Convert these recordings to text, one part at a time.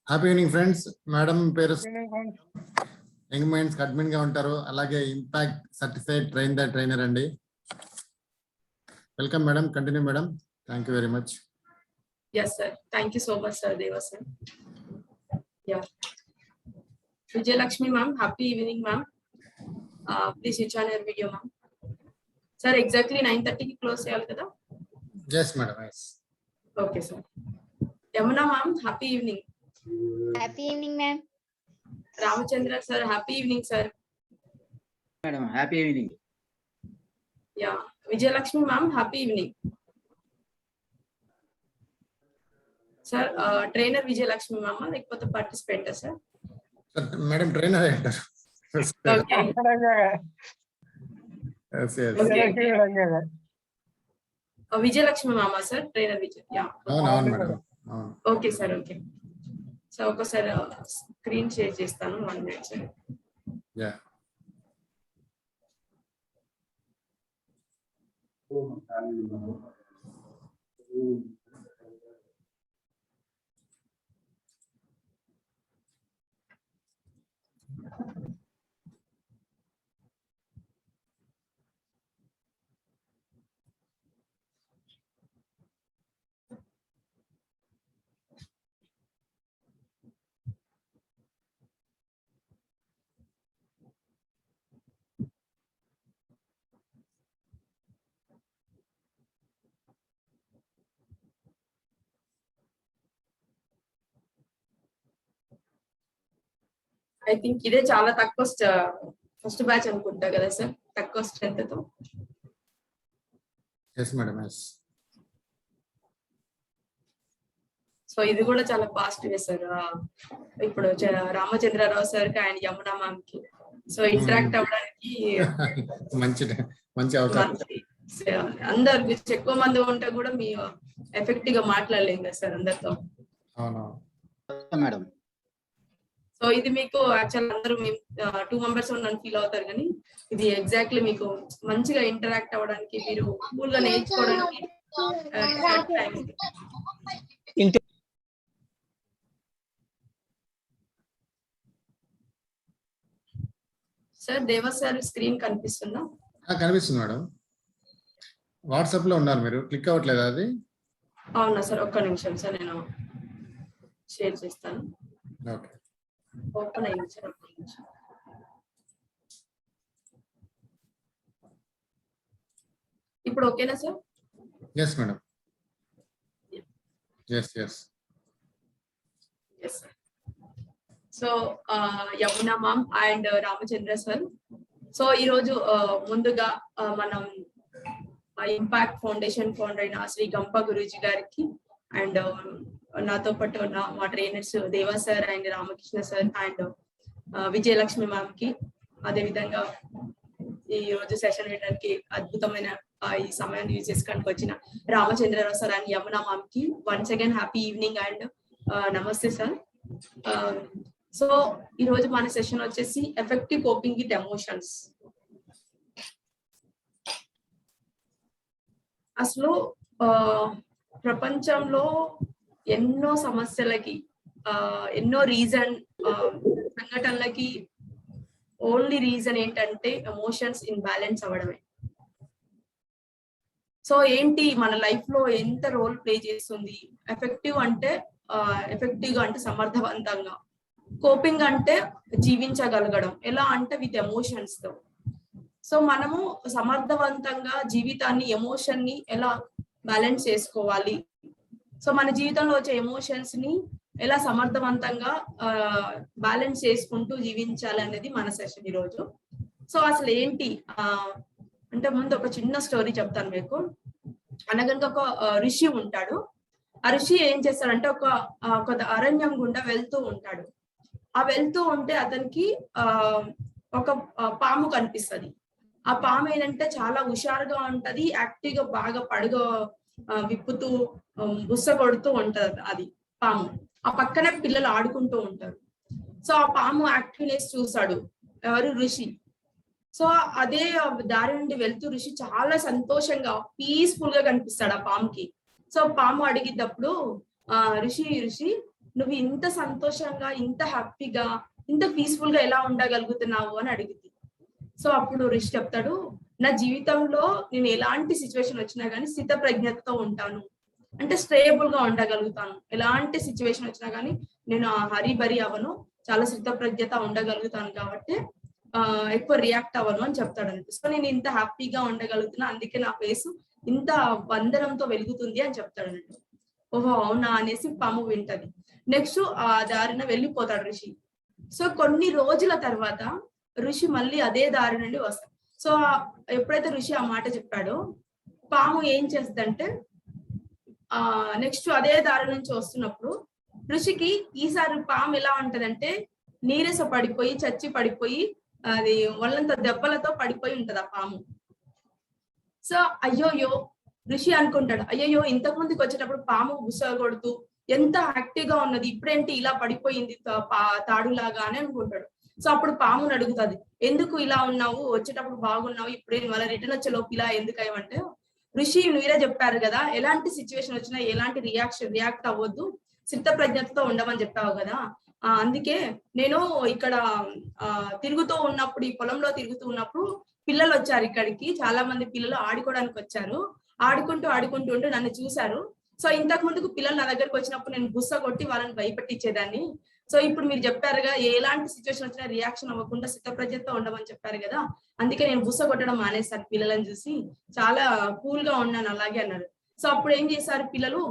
Happy evening friends. Madam పేరు young minds admin గా ఉంటారు. అలాగే ఇంపాక్ట్ సర్టిఫైడ్ ట్రైనర్ అండి. Welcome madam. Continue madam. Thank you very much. Yes sir, thank you so much sir. Deva sir. Yeah, Vijayalakshmi ma'am, happy evening ma'am. Please switch on your video ma'am. Sir, exactly 9:30 ki close cheyali kada? Yes madam, yes. Okay sir. Yamuna ma'am, happy evening. Happy evening ma'am. Ramachandra sir, happy evening sir. Madam, happy evening. Yeah, Vijayalakshmi ma'am, happy evening. Sir, trainer Vijayalakshmi ma'am, lekapothe participant sir? Madam trainer అంటారు. Okay. Yes, yes. Vijayalakshmi mama sir, trainer Vijay. Yeah. అవును madam. అవును. Okay sir, okay. So ఒకసారి screen share చేస్తాను 1 minute sir. Yeah. I think ఇదే చాలా తక్కువ first batch అనుకుంటా కదా సార్, తక్కువ స్ట్రెంత్ తో. yes madam, yes. సో ఇది కూడా చాలా పాజిటివ్ సార్. ఇప్పుడు రామచంద్రరావు సార్ కి అండ్ యమునా మ్యామ్ కి సో ఇంటరాక్ట్ అవ్వడానికి మంచి అవకాశం. అందరు ఎక్కువ మంది ఉంటే కూడా మీ ఎఫెక్టివ్ గా మాట్లాడలేం కదా సార్ అందరితో. అవును మేడం. సో ఇది మీకు యాక్చువల్ అందరూ 2 మెంబర్స్ నన్ను ఫీల్ అవుతారు, కానీ ఇది ఎగ్జాక్ట్లీ మీకు మంచిగా ఇంటరాక్ట్ అవ్వడానికి, మీరు కూల్ గా నేర్చుకోవడానికి సార్. దేవ సార్ స్క్రీన్ కనిపిస్తుందా? కనిపిస్తుంది మేడం. వాట్సాప్ లో ఉన్నారు మీరు, క్లిక్ అవ్వట్లేదా అది? అవునా సార్, ఒక్క నిమిషం సార్, నేను షేర్ చేస్తాను. ఓకే, ఓపెన్ అయ్యింది సార్, ఒక్క నిమిషం. ఇప్పుడు ఓకేనా sir? yes madam, yes yes. Yes sir. So Yamuna ma'am and Ramachandra sir, so ఈరోజు ముందుగా మనం ఇంపాక్ట్ ఫౌండేషన్ ఫౌండర్ అయిన శ్రీ గంప గురూజీ గారికి అండ్ నాతో పాటు ఉన్న మా ట్రైనర్స్ దేవా sir and Ramakrishna sir and Vijayalakshmi ma'am కి, అదేవిధంగా ఈ రోజు సెషన్ వినడానికి అద్భుతమైన ఈ సమయాన్ని యూజ్ చేసుకోవడానికి వచ్చిన Ramachandra Rao sir and Yamuna ma'am కి once again happy evening and నమస్తే సార్. సో ఈ రోజు మన సెషన్ వచ్చేసి ఎఫెక్టివ్ కోపింగ్ విత్ ఎమోషన్స్. అసలు ప్రపంచంలో ఎన్నో సమస్యలకి, ఎన్నో సంఘటనలకి ఓన్లీ రీజన్ ఏంటంటే ఎమోషన్స్ ఇన్బ్యాలెన్స్ అవ్వడమే. సో ఏంటి మన లైఫ్ లో ఎంత రోల్ ప్లే చేస్తుంది? ఎఫెక్టివ్ అంటే ఎఫెక్టివ్ గా అంటే సమర్థవంతంగా, కోపింగ్ అంటే జీవించగలగడం. ఎలా అంటే విత్ ఎమోషన్స్ తో. సో మనము సమర్థవంతంగా జీవితాన్ని, ఎమోషన్ ని ఎలా బ్యాలెన్స్ చేసుకోవాలి, సో మన జీవితంలో వచ్చే ఎమోషన్స్ ని ఎలా సమర్థవంతంగా బ్యాలెన్స్ చేసుకుంటూ జీవించాలి అనేది మన సెషన్ ఈరోజు. సో అసలు ఏంటి అంటే ముందు ఒక చిన్న స్టోరీ చెప్తాను మీకు. అనగనక ఒక ఋషి ఉంటాడు. ఆ ఋషి ఏం చేస్తాడంటే ఒక అరణ్యం గుండా వెళ్తూ ఉంటాడు. ఆ వెళ్తూ ఉంటే అతనికి ఒక పాము కనిపిస్తుంది. ఆ పాము ఏంటంటే చాలా హుషారుగా ఉంటది, యాక్టివ్ గా బాగా పడుగ విప్పుతూ బుస్స కొడుతూ ఉంటది అది పాము. ఆ పక్కనే పిల్లలు ఆడుకుంటూ ఉంటారు. సో ఆ పాము యాక్టివ్నెస్ చూసాడు ఎవరు? ఋషి. సో అదే దారి నుండి వెళ్తూ ఋషి చాలా సంతోషంగా పీస్ఫుల్ గా కనిపిస్తాడు ఆ పాముకి. సో పాము అడిగినప్పుడు ఋషి నువ్వు ఇంత సంతోషంగా, ఇంత హ్యాపీగా, ఇంత పీస్ఫుల్ గా ఎలా ఉండగలుగుతున్నావు అని అడిగింది. సో అప్పుడు రిషి చెప్తాడు, నా జీవితంలో నేను ఎలాంటి సిచ్యువేషన్ వచ్చినా గానీ స్థిత ప్రజ్ఞతతో ఉంటాను, అంటే స్టేబుల్ గా ఉండగలుగుతాను. ఎలాంటి సిచ్యువేషన్ వచ్చినా గానీ నేను హరిబరి అవ్వను, చాలా స్థిత ప్రజ్ఞత ఉండగలుగుతాను కాబట్టి ఎక్కువ రియాక్ట్ అవ్వను అని చెప్తాడు అన్నట్టు. సో నేను ఇంత హ్యాపీగా ఉండగలుగుతున్నా, అందుకే నా ఫేస్ ఇంత బంధనంతో వెలుగుతుంది అని చెప్తాడు అన్నట్టు. ఓహో అవునా అనేసి పాము వింటది. నెక్స్ట్ ఆ దారిన వెళ్ళిపోతాడు ఋషి. సో కొన్ని రోజుల తర్వాత ఋషి మళ్ళీ అదే దారి నుండి వస్తాడు. సో ఎప్పుడైతే ఋషి ఆ మాట చెప్పాడో పాము ఏం చేస్తుందంటే నెక్స్ట్ అదే దారి నుంచి వస్తున్నప్పుడు ఋషికి ఈసారి పాము ఎలా ఉంటదంటే నీరస పడిపోయి చచ్చి పడిపోయి అది వాళ్ళంతా దెబ్బలతో పడిపోయి ఉంటది ఆ పాము. సో అయ్యోయ్యో ఋషి అనుకుంటాడు, అయ్యయ్యో ఇంతకు ముందుకు వచ్చేటప్పుడు పాము కొడుతూ ఎంత యాక్టివ్ గా ఉన్నది, ఇప్పుడేంటి ఇలా పడిపోయింది తాడులాగా అని అనుకుంటాడు. సో అప్పుడు పాముని అడుగుతుంది, ఎందుకు ఇలా ఉన్నావు, వచ్చేటప్పుడు బాగున్నావు, ఇప్పుడే వాళ్ళ రిటర్న్ వచ్చే లోపు ఇలా ఎందుకు అయ్యమంటే, ఋషి మీరే చెప్పారు కదా ఎలాంటి సిచ్యువేషన్ వచ్చినా ఎలాంటి రియాక్ట్ అవ్వద్దు, స్థిత ప్రజ్ఞతతో ఉండమని చెప్పావు కదా, అందుకే నేను ఇక్కడ తిరుగుతూ ఉన్నప్పుడు, ఈ పొలంలో తిరుగుతూ ఉన్నప్పుడు పిల్లలు వచ్చారు ఇక్కడికి, చాలా మంది పిల్లలు ఆడుకోవడానికి వచ్చారు, ఆడుకుంటూ ఉంటూ నన్ను చూశారు. సో ఇంతకు ముందుకు పిల్లలు నా దగ్గరకు వచ్చినప్పుడు నేను గుస్స కొట్టి వాళ్ళని భయపెట్టించేదాన్ని. సో ఇప్పుడు మీరు చెప్పారుగా ఎలాంటి సిచ్యువేషన్ వచ్చినా రియాక్షన్ అవ్వకుండా స్థిత ప్రజ్ఞతతో ఉండమని చెప్పారు కదా, అందుకే నేను గుస్స కొట్టడం మానేస్తాను, పిల్లలని చూసి చాలా కూల్ గా ఉన్నాను అలాగే అన్నారు. సో అప్పుడు ఏం చేశారు పిల్లలు,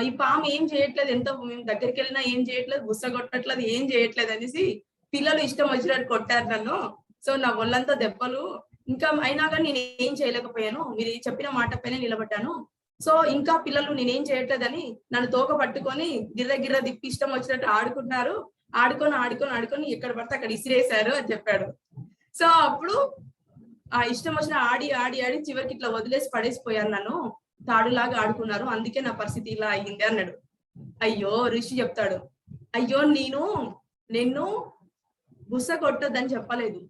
ఈ పాము ఏం చేయట్లేదు, ఎంత మేము దగ్గరికి వెళ్ళినా ఏం చేయట్లేదు, గుస్స కొట్టట్లేదు, ఏం చేయట్లేదు అనేసి పిల్లలు ఇష్టం వచ్చినట్టు కొట్టారు నన్ను. సో నా ఒళ్ళంతా దెబ్బలు, ఇంకా అయినా కానీ నేను ఏం చేయలేకపోయాను, మీరు చెప్పిన మాట పైన నిలబడ్డాను. సో ఇంకా పిల్లలు నేనేం చేయట్లేదని నన్ను తోక పట్టుకొని గిర్ర దిప్పి ఇష్టం వచ్చినట్టు ఆడుకొని ఎక్కడ పడితే అక్కడ ఇసిరేశారు అని చెప్పాడు. సో అప్పుడు ఆ ఇష్టం వచ్చిన ఆడి చివరికి ఇట్లా వదిలేసి పడేసిపోయాను, నన్ను తాడులాగా ఆడుకున్నారు, అందుకే నా పరిస్థితి ఇలా అయ్యింది అన్నాడు. అయ్యో ఋషి చెప్తాడు, అయ్యో నిన్ను గుస్స కొట్టొద్దని చెప్పలేదు,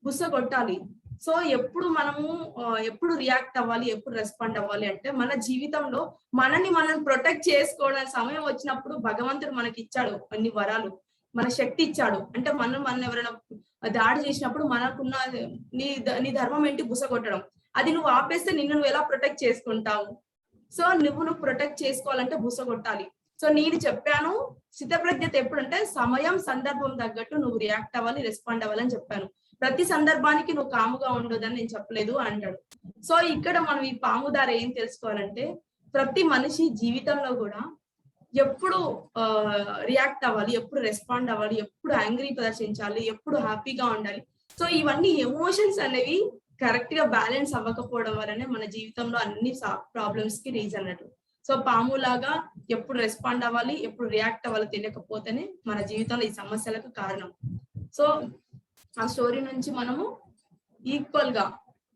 గుస్స కొట్టాలి. సో ఎప్పుడు రియాక్ట్ అవ్వాలి, ఎప్పుడు రెస్పాండ్ అవ్వాలి అంటే మన జీవితంలో మనం ప్రొటెక్ట్ చేసుకోవడానికి సమయం వచ్చినప్పుడు భగవంతుడు మనకి ఇచ్చాడు అన్ని వరాలు, మన శక్తి ఇచ్చాడు. అంటే మనం ఎవరైనా దాడి చేసినప్పుడు మనకున్న నీ ధర్మం ఏంటి గుస కొట్టడం, అది నువ్వు ఆపేస్తే నువ్వు ఎలా ప్రొటెక్ట్ చేసుకుంటావు. సో నువ్వు ప్రొటెక్ట్ చేసుకోవాలంటే బుస కొట్టాలి. సో నేను చెప్పాను స్థితప్రజ్ఞత ఎప్పుడంటే సమయం సందర్భం తగ్గట్టు నువ్వు రియాక్ట్ అవ్వాలి, రెస్పాండ్ అవ్వాలని చెప్పాను. ప్రతి సందర్భానికి నువ్వు కాముగా ఉండొద్దని నేను చెప్పలేదు అంటాడు. సో ఇక్కడ మనం ఈ పాము ద్వారా ఏం తెలుసుకోవాలంటే ప్రతి మనిషి జీవితంలో కూడా ఎప్పుడు రియాక్ట్ అవ్వాలి, ఎప్పుడు రెస్పాండ్ అవ్వాలి, ఎప్పుడు యాంగ్రీ ప్రదర్శించాలి, ఎప్పుడు హ్యాపీగా ఉండాలి. సో ఇవన్నీ ఎమోషన్స్ అనేవి కరెక్ట్ గా బ్యాలెన్స్ అవ్వకపోవడం వల్లనే మన జీవితంలో అన్ని ప్రాబ్లమ్స్ కి రీజన్ అన్నట్టు. సో పాము లాగా ఎప్పుడు రెస్పాండ్ అవ్వాలి, ఎప్పుడు రియాక్ట్ అవ్వాలి తెలియకపోతేనే మన జీవితంలో ఈ సమస్యలకు కారణం. సో ఆ స్టోరీ నుంచి మనము ఈక్వల్ గా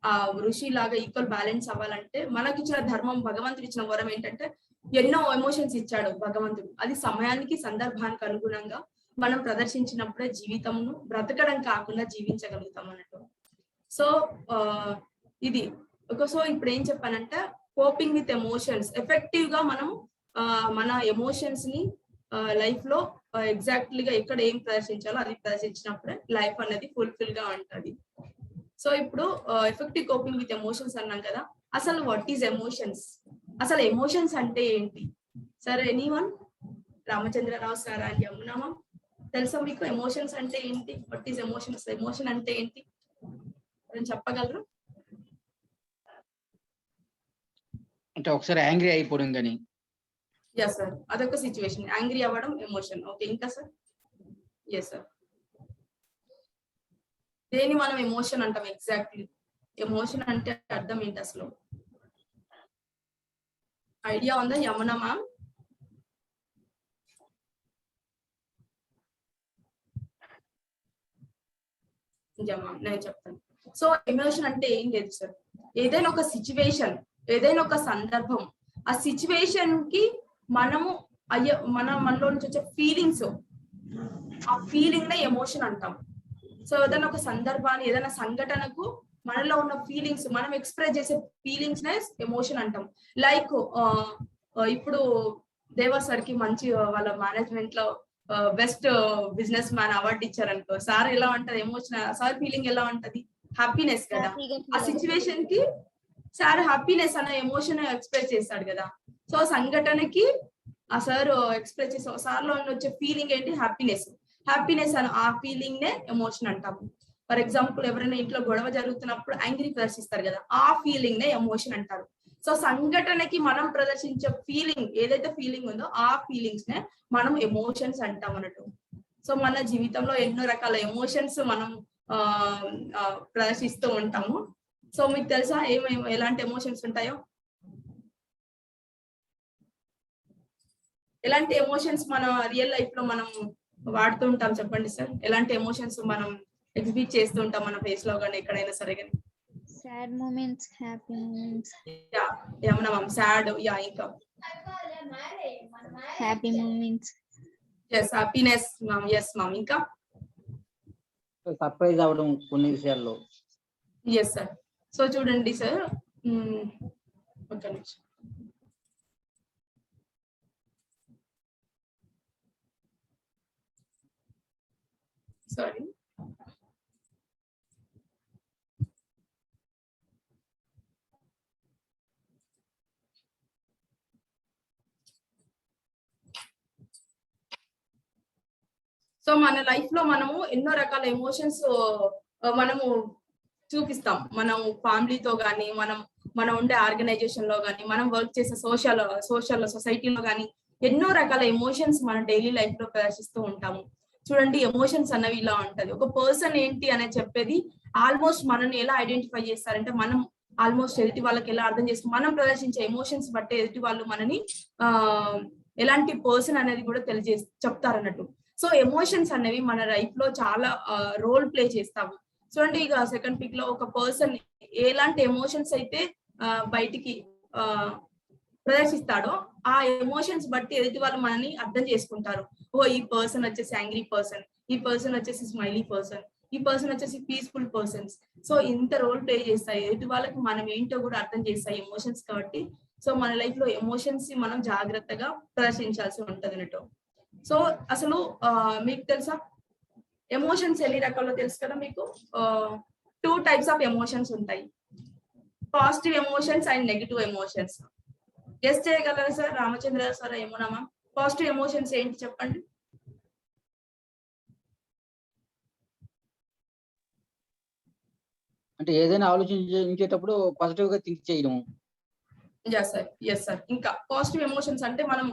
ఆ ఋషి లాగా ఈక్వల్ బ్యాలెన్స్ అవ్వాలంటే మనకిచ్చిన ధర్మం, భగవంతుడు ఇచ్చిన వరం ఏంటంటే ఎన్నో ఎమోషన్స్ ఇచ్చాడు భగవంతుడు. అది సమయానికి సందర్భానికి అనుగుణంగా మనం ప్రదర్శించినప్పుడే జీవితంను బ్రతకడం కాకుండా జీవించగలుగుతాం అన్నట్టు. సో ఇది సో ఇప్పుడు ఏం చెప్పానంటే కోపింగ్ విత్ ఎమోషన్స్ ఎఫెక్టివ్ గా మనం మన ఎమోషన్స్ ని లైఫ్ లో ఎగ్జాక్ట్లీగా ఎక్కడ ఏం ప్రదర్శించాలో అది ప్రదర్శించినప్పుడే లైఫ్ అనేది ఫుల్ఫిల్ గా ఉంటది. సో ఇప్పుడు ఎఫెక్టివ్ కోపింగ్ విత్ ఎమోషన్స్ అన్నాం కదా, అసలు వాట్ ఈజ్ ఎమోషన్స్, అసలు ఎమోషన్స్ అంటే ఏంటి? సరే anyone, Ramachandrarao sir and Yamunamma తెలుసా మీకు ఎమోషన్స్ అంటే ఏంటి? వాట్ ఈజ్ ఎమోషన్స్, ఎమోషన్ అంటే ఏంటి చెప్పగలరు? అంటే ఒకసారి యాంగ్రీ అయిపోవడం కానీ. ఎస్ సార్, అదొక సిచ్యువేషన్, యాంగ్రీ అవ్వడం ఎమోషన్. ఓకే, ఇంకా సార్? ఎస్ సార్, దేని మనం ఎమోషన్ అంటాం ఎగ్జాక్ట్లీ? ఎమోషన్ అంటే అర్థం ఏంటి అసలు? ఐడియా ఉందా యమున మ్యామ్? నేను చెప్తాను. సో ఎమోషన్ అంటే ఏం లేదు సార్, ఏదైనా ఒక సిచ్యువేషన్, ఏదైనా ఒక సందర్భం, ఆ సిచ్యువేషన్ కి మనము మనలో నుంచి వచ్చే ఫీలింగ్స్, ఆ ఫీలింగ్ నే ఎమోషన్ అంటాం. సో ఏదైనా ఒక సందర్భాన్ని, ఏదైనా సంఘటనకు మనలో ఉన్న ఫీలింగ్స్, మనం ఎక్స్ప్రెస్ చేసే ఫీలింగ్స్ నే ఎమోషన్ అంటాం. లైక్ ఇప్పుడు దేవా సార్ కి మంచి వాళ్ళ మేనేజ్మెంట్ లో బెస్ట్ బిజినెస్ మ్యాన్ అవార్డు ఇచ్చారనుకో, సార్ ఎలా ఉంటది ఎమోషనల్, సార్ ఫీలింగ్ ఎలా ఉంటది? హ్యాపీనెస్ కదా. ఆ సిచ్యువేషన్ కి సార్ హ్యాపీనెస్ అనే ఎమోషన్ ఎక్స్ప్రెస్ చేస్తాడు కదా. సో సంఘటనకి ఆ సార్ ఎక్స్ప్రెస్ చేసే సార్ లో వచ్చే ఫీలింగ్ ఏంటి? హ్యాపీనెస్. హ్యాపీనెస్ అని ఆ ఫీలింగ్ నే ఎమోషన్ అంటాము. ఫర్ ఎగ్జాంపుల్ ఎవరైనా ఇంట్లో గొడవ జరుగుతున్నప్పుడు యాంగ్రీ ప్రదర్శిస్తారు కదా, ఆ ఫీలింగ్ నే ఎమోషన్ అంటారు. సో సంఘటనకి మనం ప్రదర్శించే ఫీలింగ్ ఏదైతే ఫీలింగ్ ఉందో ఆ ఫీలింగ్స్ నే మనం ఎమోషన్స్ అంటాం అన్నట్టు. సో మన జీవితంలో ఎన్నో రకాల ఎమోషన్స్ మనం ప్రదర్శిస్తూ ఉంటాము. సో మీకు తెలుసా ఎలాంటి ఎమోషన్స్ ఉంటాయో? ఎలాంటి ఎమోషన్స్ మన రియల్ లైఫ్ లో మనం వాడుతూ ఉంటాం చెప్పండి సార్. ఎలాంటి ఎమోషన్స్ మనం ఎగ్జిబిట్ చేస్తూ ఉంటాం మన ఫేస్ లో కానీ ఎక్కడైనా సరే కానీ? sad moments, happy moments, ఏమన్నా మ్యామ్? సాడ్, యా, ఇంకా happy moments, yes happiness ma'am, yes ma'am, ఇంకా సర్ప్రైజ్ అవ్వడం కొన్ని విషయాల్లో. Yes sir. సో చూడండి సార్, ఒక నిమిషం. సారీ, సో మన లైఫ్ లో మనము ఎన్నో రకాల ఎమోషన్స్ మనము చూపిస్తాం. మనం ఫ్యామిలీతో కానీ, మనం ఉండే ఆర్గనైజేషన్ లో కానీ, మనం వర్క్ చేసే సోషల్ సొసైటీలో కానీ ఎన్నో రకాల ఎమోషన్స్ మన డైలీ లైఫ్ లో ప్రదర్శిస్తూ ఉంటాము. చూడండి, ఎమోషన్స్ అన్నవి ఇలా ఉంటది. ఒక పర్సన్ ఏంటి అనేది చెప్పేది ఆల్మోస్ట్ మనల్ని ఎలా ఐడెంటిఫై చేస్తారంటే, మనం ఆల్మోస్ట్ ఎదుటి వాళ్ళకి ఎలా అర్థం చేసుకుని మనం ప్రదర్శించే ఎమోషన్స్ బట్టి ఎదుటి వాళ్ళు మనని ఎలాంటి పర్సన్ అనేది కూడా చెప్తారన్నట్టు. సో ఎమోషన్స్ అనేవి మన లైఫ్ లో చాలా రోల్ ప్లే చేస్తాము. చూడండి, ఇక సెకండ్ పిక్ లో ఒక పర్సన్ ఎలాంటి ఎమోషన్స్ అయితే బయటికి ప్రదర్శిస్తాడో ఆ ఎమోషన్స్ బట్టి ఎదుటి వాళ్ళు మనని అర్థం చేసుకుంటారు. ఓ ఈ పర్సన్ వచ్చేసి యాంగ్రీ పర్సన్, ఈ పర్సన్ వచ్చేసి స్మైలీ పర్సన్, ఈ పర్సన్ వచ్చేసి పీస్ఫుల్ పర్సన్స్. సో ఇంత రోల్ ప్లే చేస్తాయి ఎదుటి వాళ్ళకి మనం ఏంటో కూడా అర్థం చేస్తాయి ఎమోషన్స్ కాబట్టి. సో మన లైఫ్ లో ఎమోషన్స్ మనం జాగ్రత్తగా ప్రదర్శించాల్సి ఉంటది అన్నట్టు. సో అసలు మీకు తెలుసా ఎమోషన్స్ ఎన్ని రకాలో తెలుసు కదా మీకు? 2 types ఆఫ్ ఎమోషన్స్ ఉంటాయి, positive emotions and negative emotions. Guess చేయగలరా sir? Ramachandra sir, Yamuna ma'am, positive emotions ఏంటి చెప్పండి? అంటే ఏదైనా ఆలోచించేటప్పుడు పాజిటివ్ గా థింక్ చేయడం. Yes sir. ఇంకా పాజిటివ్ ఎమోషన్స్ అంటే మనం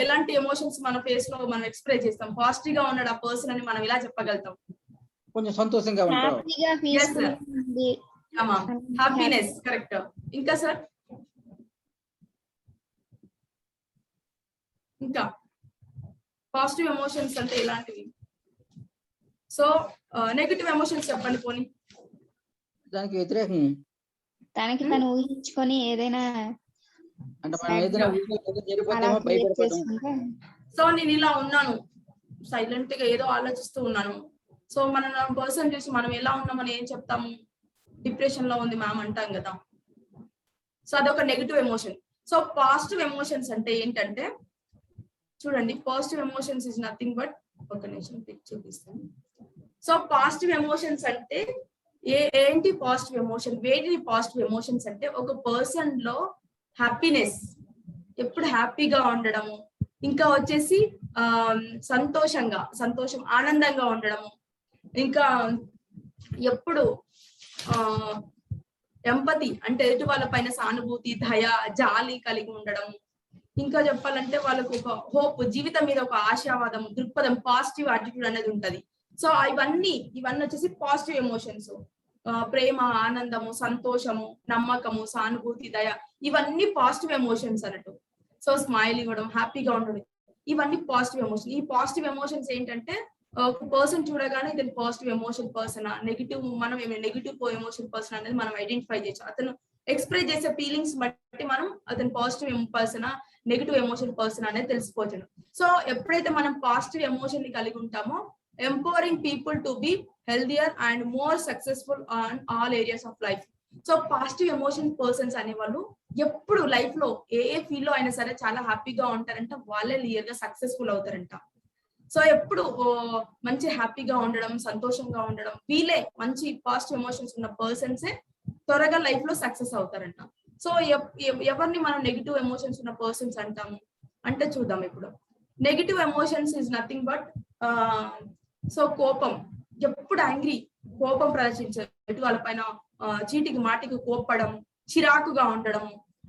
ఎలాంటి ఎమోషన్స్ మన ఫేస్ లో మనం ఎక్స్ప్రెస్ చేస్తాం? పాజిటివ్ గా ఉన్నాడు ఆ పర్సన్ అని మనం ఇలా చెప్పగలుగుతాం. కొంచెం సంతోషంగా ఉంటాం. Happiness, correct. ఇంకా సార్, ఇంకా పాజిటివ్ ఎమోషన్స్ అంటే ఎలాంటివి? సో నెగటివ్ ఎమోషన్స్ చెప్పండి పోనీ. దానికి వ్యతిరేకం. తనకి తను ఊహించుకొని ఏదైనా అంటే మనం ఏదైనా జరిగిపోతామో భయపడతాం. సో నేను ఇలా ఉన్నాను, సైలెంట్ గా ఏదో ఆలోచిస్తూ ఉన్నాను. సో మన పర్సన్ చూసి మనం ఎలా ఉన్నామని ఏం చెప్తాము? డిప్రెషన్ లో ఉంది మ్యామ్ అంటాం కదా. సో అదొక negative emotion. So positive emotions అంటే ఏంటంటే, చూడండి, positive emotions is nothing but, ఒక నిమిషం పిక్ చూపిస్తాను. సో పాజిటివ్ ఎమోషన్స్ అంటే ఏంటి? పాజిటివ్ ఎమోషన్ వేటిని పాజిటివ్ ఎమోషన్స్ అంటే, ఒక పర్సన్ లో హ్యాపీనెస్, ఎప్పుడు హ్యాపీగా ఉండడము, ఇంకా వచ్చేసి సంతోషం ఆనందంగా ఉండడము, ఇంకా ఎప్పుడు ఎంపతి అంటే ఎదుటి వాళ్ళ పైన సానుభూతి, దయ, జాలి కలిగి ఉండడం. ఇంకా చెప్పాలంటే వాళ్ళకు ఒక హోప్, జీవితం మీద ఒక ఆశావాదం, దృక్పథం, పాజిటివ్ యాటిట్యూడ్ అనేది ఉంటది. సో ఇవన్నీ వచ్చేసి పాజిటివ్ ఎమోషన్స్. ప్రేమ, ఆనందము, సంతోషము, నమ్మకము, సానుభూతి, దయ, ఇవన్నీ పాజిటివ్ ఎమోషన్స్ అన్నట్టు. సో స్మైల్ ఇవ్వడం, హ్యాపీగా ఉండడం, ఇవన్నీ పాజిటివ్ ఎమోషన్. ఈ పాజిటివ్ ఎమోషన్స్ ఏంటంటే, ఒక పర్సన్ చూడగానే ఇతను పాజిటివ్ ఎమోషన్ పర్సన్, నెగిటివ్ మనం నెగిటివ్ ఎమోషన్ పర్సన్ అనేది మనం ఐడెంటిఫై చేయొచ్చు. అతను ఎక్స్ప్రెస్ చేసే ఫీలింగ్స్ బట్టి మనం అతను positive person, negative emotion person అనేది తెలిసిపోవచ్చు. సో ఎప్పుడైతే మనం పాజిటివ్ ఎమోషన్ ని కలిగి ఉంటామో, empowering people to be healthier and more successful on all areas of life. So positive emotion persons అనేవాళ్ళు ఎప్పుడు లైఫ్ లో ఏ ఫీల్డ్ లో అయినా సరే చాలా హ్యాపీగా ఉంటారంట, వాళ్ళే క్లియర్ గా సక్సెస్ఫుల్ అవుతారంట. సో ఎప్పుడు మంచి హ్యాపీగా ఉండడం, సంతోషంగా ఉండడం, వీళ్ళే మంచి పాజిటివ్ ఎమోషన్స్ ఉన్న పర్సన్సే త్వరగా లైఫ్ లో సక్సెస్ అవుతారంట. సో ఎవరిని మనం నెగిటివ్ ఎమోషన్స్ ఉన్న పర్సన్స్ అంటాము అంటే చూద్దాం ఇప్పుడు. Negative emotions is nothing but so కోపం, ఎప్పుడు యాంగ్రీ, కోపం ప్రదర్శించారు ఎటు వాళ్ళ పైన, చీటికి మాటికి కోప్పడం, చిరాకుగా ఉండడం.